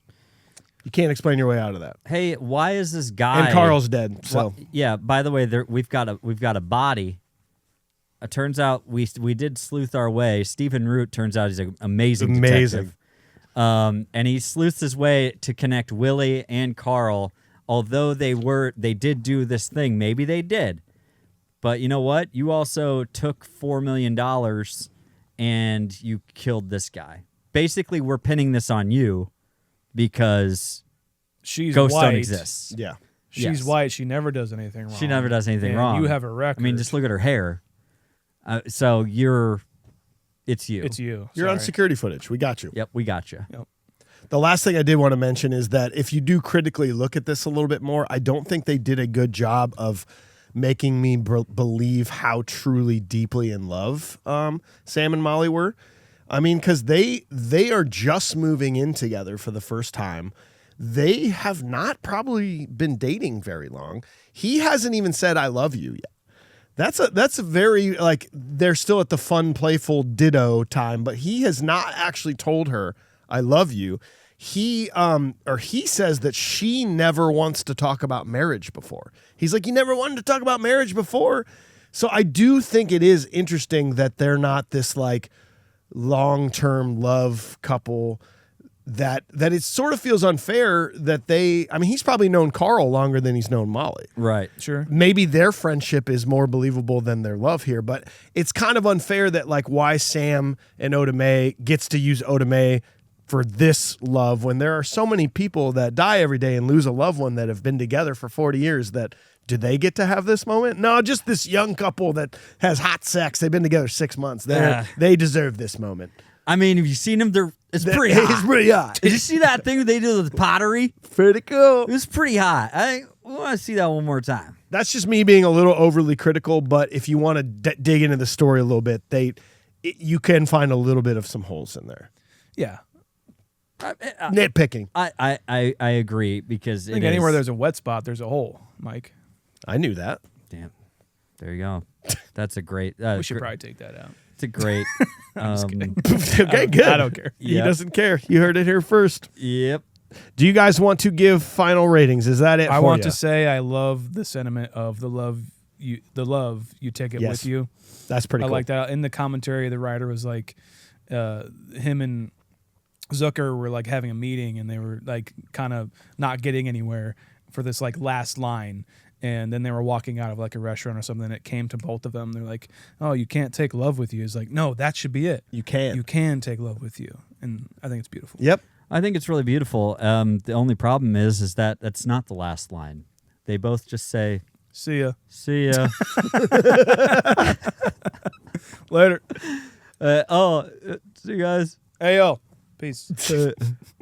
A: You can't explain your way out of that.
C: hey, why is this guy?
A: And Carl's dead. So
C: yeah. By the way, we've got a body. It turns out we did sleuth our way. Stephen Root turns out he's an amazing detective. And he sleuths his way to connect Willie and Carl. Although they did do this thing. Maybe they did. But you know what? You also took $4 million and you killed this guy. Basically, we're pinning this on you because
B: She's
C: ghosts
B: white.
C: don't exist.
A: yeah.
B: She's
C: Yes.
B: white. She never does anything wrong.
C: She never does anything
B: And
C: wrong.
B: You have a record.
C: I mean, just look at her hair. So it's you.
B: It's you.
A: You're on
B: Sorry.
A: security footage. We got you.
C: Yep, we got you.
A: The last thing I did want to mention is that if you do critically look at this a little bit more, I don't think they did a good job of making me believe how truly deeply in love Sam and Molly were. I mean, because they are just moving in together for the first time. They have not probably been dating very long. He hasn't even said "I love you" yet. That's a very, like, they're still at the fun, playful ditto time, but he has not actually told her "I love you." He says that she never wants to talk about marriage before. He's like, "You never wanted to talk about marriage before." So I do think it is interesting that they're not this like long-term love couple. That it sort of feels unfair that he's probably known Carl longer than he's known Molly.
C: Right.
B: Sure.
A: Maybe their friendship is more believable than their love here, but it's kind of unfair that like why Sam and Oda Mae gets to use Oda Mae for this love when there are so many people that die every day and lose a loved one that have been together for 40 years that do they get to have this moment? No, just this young couple that has hot sex. They've been together 6 months. They deserve this moment.
C: I mean, have you seen him? It's pretty hot.
A: It's pretty hot.
C: Did you see that thing they did with pottery?
A: Pretty cool.
C: It was pretty hot. I want to see that one more time.
A: That's just me being a little overly critical, but if you want to dig into the story a little bit, you can find a little bit of some holes in there.
B: Yeah.
A: Nitpicking.
C: I agree because
B: I think anywhere there's a wet spot, there's a hole, Mike.
A: I knew that.
C: Damn. There you go. That's a great.
B: We should probably take that out.
C: It's a great.
A: Okay, good.
B: I don't care.
A: He
C: Yep.
A: doesn't care. You heard it here first.
C: Yep.
A: Do you guys want to give final ratings? Is that it?
B: I
A: for
B: want
A: ya?
B: to say I love the sentiment of the love you take it
A: Yes.
B: with you.
A: That's pretty
B: I
A: cool.
B: like that. In the commentary, the writer was like, him and Zucker were like having a meeting and they were like kind of not getting anywhere for this like last line. And then they were walking out of like a restaurant or something. And it came to both of them. They're like, "Oh, you can't take love with you." It's like, no, that should be it.
A: You can.
B: You can take love with you, and I think it's beautiful.
A: Yep.
C: I think it's really beautiful. The only problem is that that's not the last line. They both just say,
B: See ya
C: "See ya."
B: later.
C: See you guys.
B: Hey yo, peace.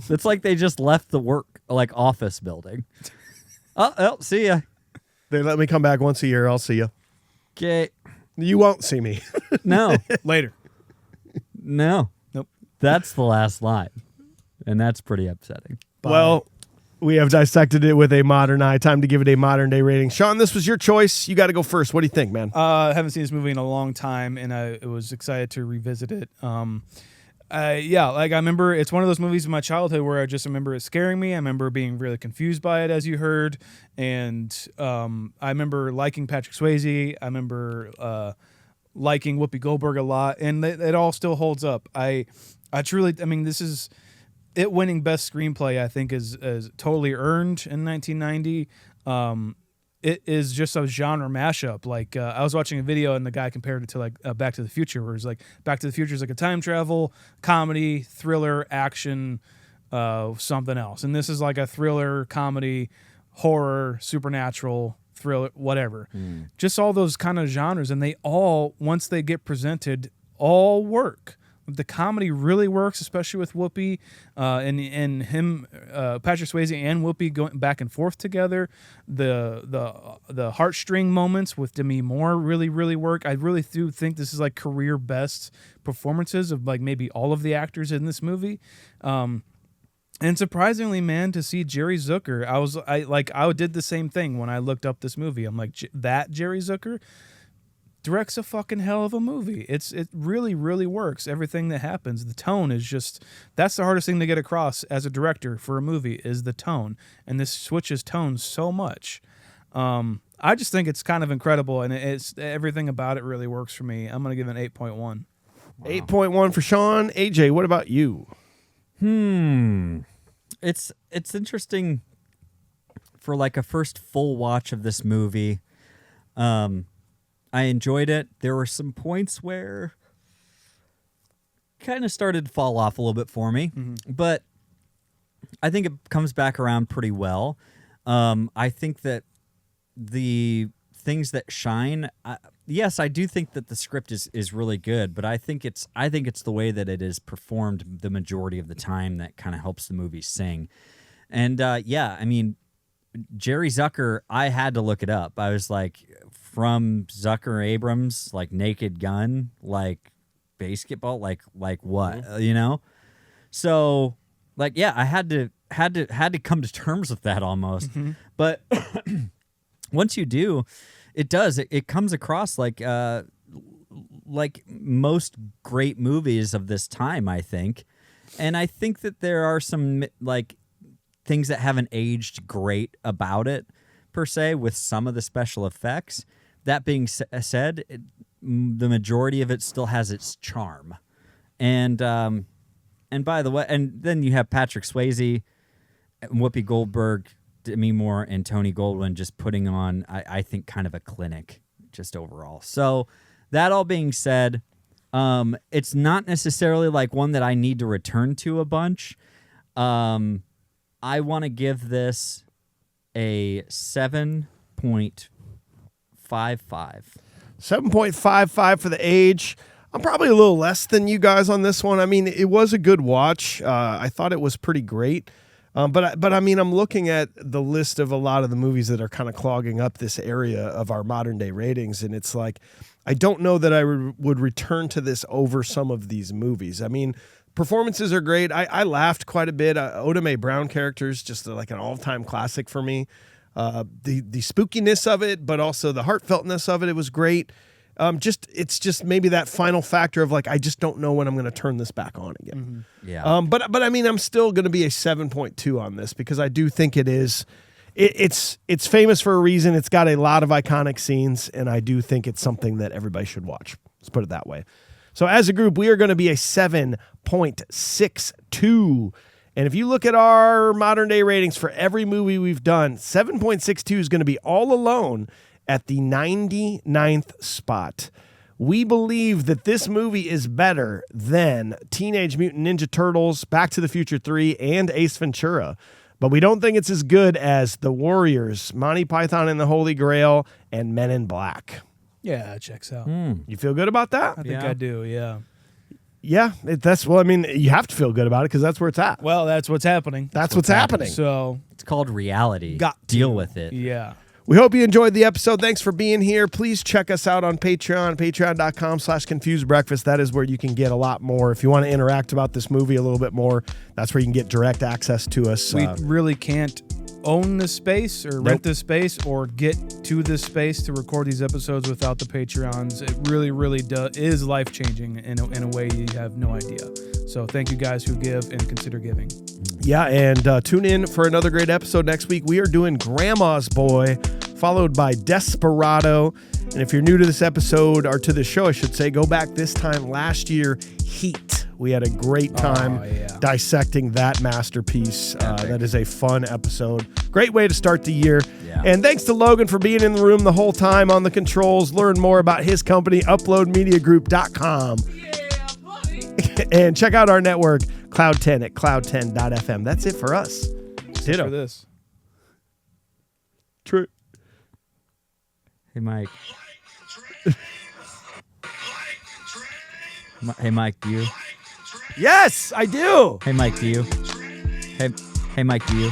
C: It's like they just left the work like office building. Oh, see ya.
A: They let me come back once a year. I'll see you.
C: Okay.
A: You won't see me.
C: No.
B: Later.
C: No.
B: Nope.
C: That's the last line. And that's pretty upsetting.
A: Well, we have dissected it with a modern eye. Time to give it a modern day rating. Sean, this was your choice. You got to go first. What do you think, man?
B: I haven't seen this movie in a long time, and I was excited to revisit it. Like I remember, it's one of those movies in my childhood where I just remember it scaring me. I remember being really confused by it, as you heard, and I remember liking Patrick Swayze. I remember liking Whoopi Goldberg a lot, and it all still holds up. I truly, I mean, this is it winning best screenplay. I think is totally earned in 1990. It is just a genre mashup. Like I was watching a video and the guy compared it to like Back to the Future, where it's like Back to the Future is like a time travel, comedy, thriller, action, something else. And this is like a thriller, comedy, horror, supernatural, thriller, whatever. Just all those kind of genres. And they all, once they get presented, all work. The comedy really works, especially with Whoopi and him, Patrick Swayze and Whoopi going back and forth together. The heartstring moments with Demi Moore really, really work. I really do think this is like career best performances of like maybe all of the actors in this movie. And surprisingly, man, to see Jerry Zucker, I did the same thing when I looked up this movie. I'm like, that Jerry Zucker directs a fucking hell of a movie. It really, really works. Everything that happens, the tone is just, that's the hardest thing to get across as a director for a movie is the tone. And this switches tones so much. I just think it's kind of incredible, and it's everything about it really works for me. I'm going to give it an 8.1.
A: Wow. 8.1 for Sean. AJ, what about you?
C: It's interesting for like a first full watch of this movie. I enjoyed it. There were some points where kind of started to fall off a little bit for me, but I think it comes back around pretty well. I think that the things that shine, yes, I do think that the script is really good, but I think it's the way that it is performed the majority of the time that kind of helps the movie sing. And I mean, Jerry Zucker, I had to look it up. I was like, from Zucker Abrams, like Naked Gun, like basketball, like what, you know? So, like, yeah, I had to come to terms with that almost. But once you do, it comes across like most great movies of this time, I think. And I think that there are some like things that haven't aged great about it per se with some of the special effects. That being said, the majority of it still has its charm. And by the way, and then you have Patrick Swayze, Whoopi Goldberg, Demi Moore, and Tony Goldwyn just putting on, I think, kind of a clinic just overall. So that all being said, it's not necessarily like one that I need to return to a bunch. I want to give this a 7.55.
A: 7.55 for the age. I'm probably a little less than you guys on this one. I mean, it was a good watch. I thought it was pretty great. But I mean, I'm looking at the list of a lot of the movies that are kind of clogging up this area of our modern day ratings, and it's like, I don't know that I would return to this over some of these movies. I mean, performances are great. I laughed quite a bit. Oda Mae Brown characters, just like an all-time classic for me. The spookiness of it, but also the heartfeltness of it, it was great. It's just maybe that final factor of like, I just don't know when I'm going to turn this back on again.
C: Mm-hmm. Yeah.
A: But I mean, I'm still going to be a 7.2 on this because I do think it's famous for a reason. It's got a lot of iconic scenes, and I do think it's something that everybody should watch. Let's put it that way. So as a group, we are going to be a 7.62. And if you look at our modern day ratings for every movie we've done, 7.62 is going to be all alone at the 99th spot. We believe that this movie is better than Teenage Mutant Ninja Turtles, Back to the Future 3, and Ace Ventura. But we don't think it's as good as The Warriors, Monty Python and the Holy Grail, and Men in Black.
B: Yeah, it checks out.
A: You feel good about that?
B: I think I do, yeah.
A: Yeah, well, I mean, you have to feel good about it because that's where it's at.
B: Well, that's what's happening.
A: That's what's happening.
B: So
C: it's called reality.
B: Deal
C: with it.
B: Yeah.
A: We hope you enjoyed the episode. Thanks for being here. Please check us out on Patreon, patreon.com/confusedbreakfast. That is where you can get a lot more. If you want to interact about this movie a little bit more, that's where you can get direct access to us.
B: We really can't own this space or rent this space or get to this space to record these episodes without the Patreons. It really, really is life-changing in a way you have no idea. So thank you guys who give and consider giving.
A: Yeah, and tune in for another great episode next week. We are doing Grandma's Boy, followed by Desperado. And if you're new to this episode, or to the show, I should say, go back this time last year, Heat. We had a great time dissecting that masterpiece. That is a fun episode. Great way to start the year. Yeah. And thanks to Logan for being in the room the whole time on the controls. Learn more about his company, uploadmediagroup.com. Yeah, buddy. And check out our network, Cloud 10 at cloud10.fm. That's it for us.
B: Ditto. For this.
A: True.
C: Hey, Mike. Hey, Mike, do you?
A: Yes, I do.
C: Hey, Mike, do you? Hey, Mike, do you?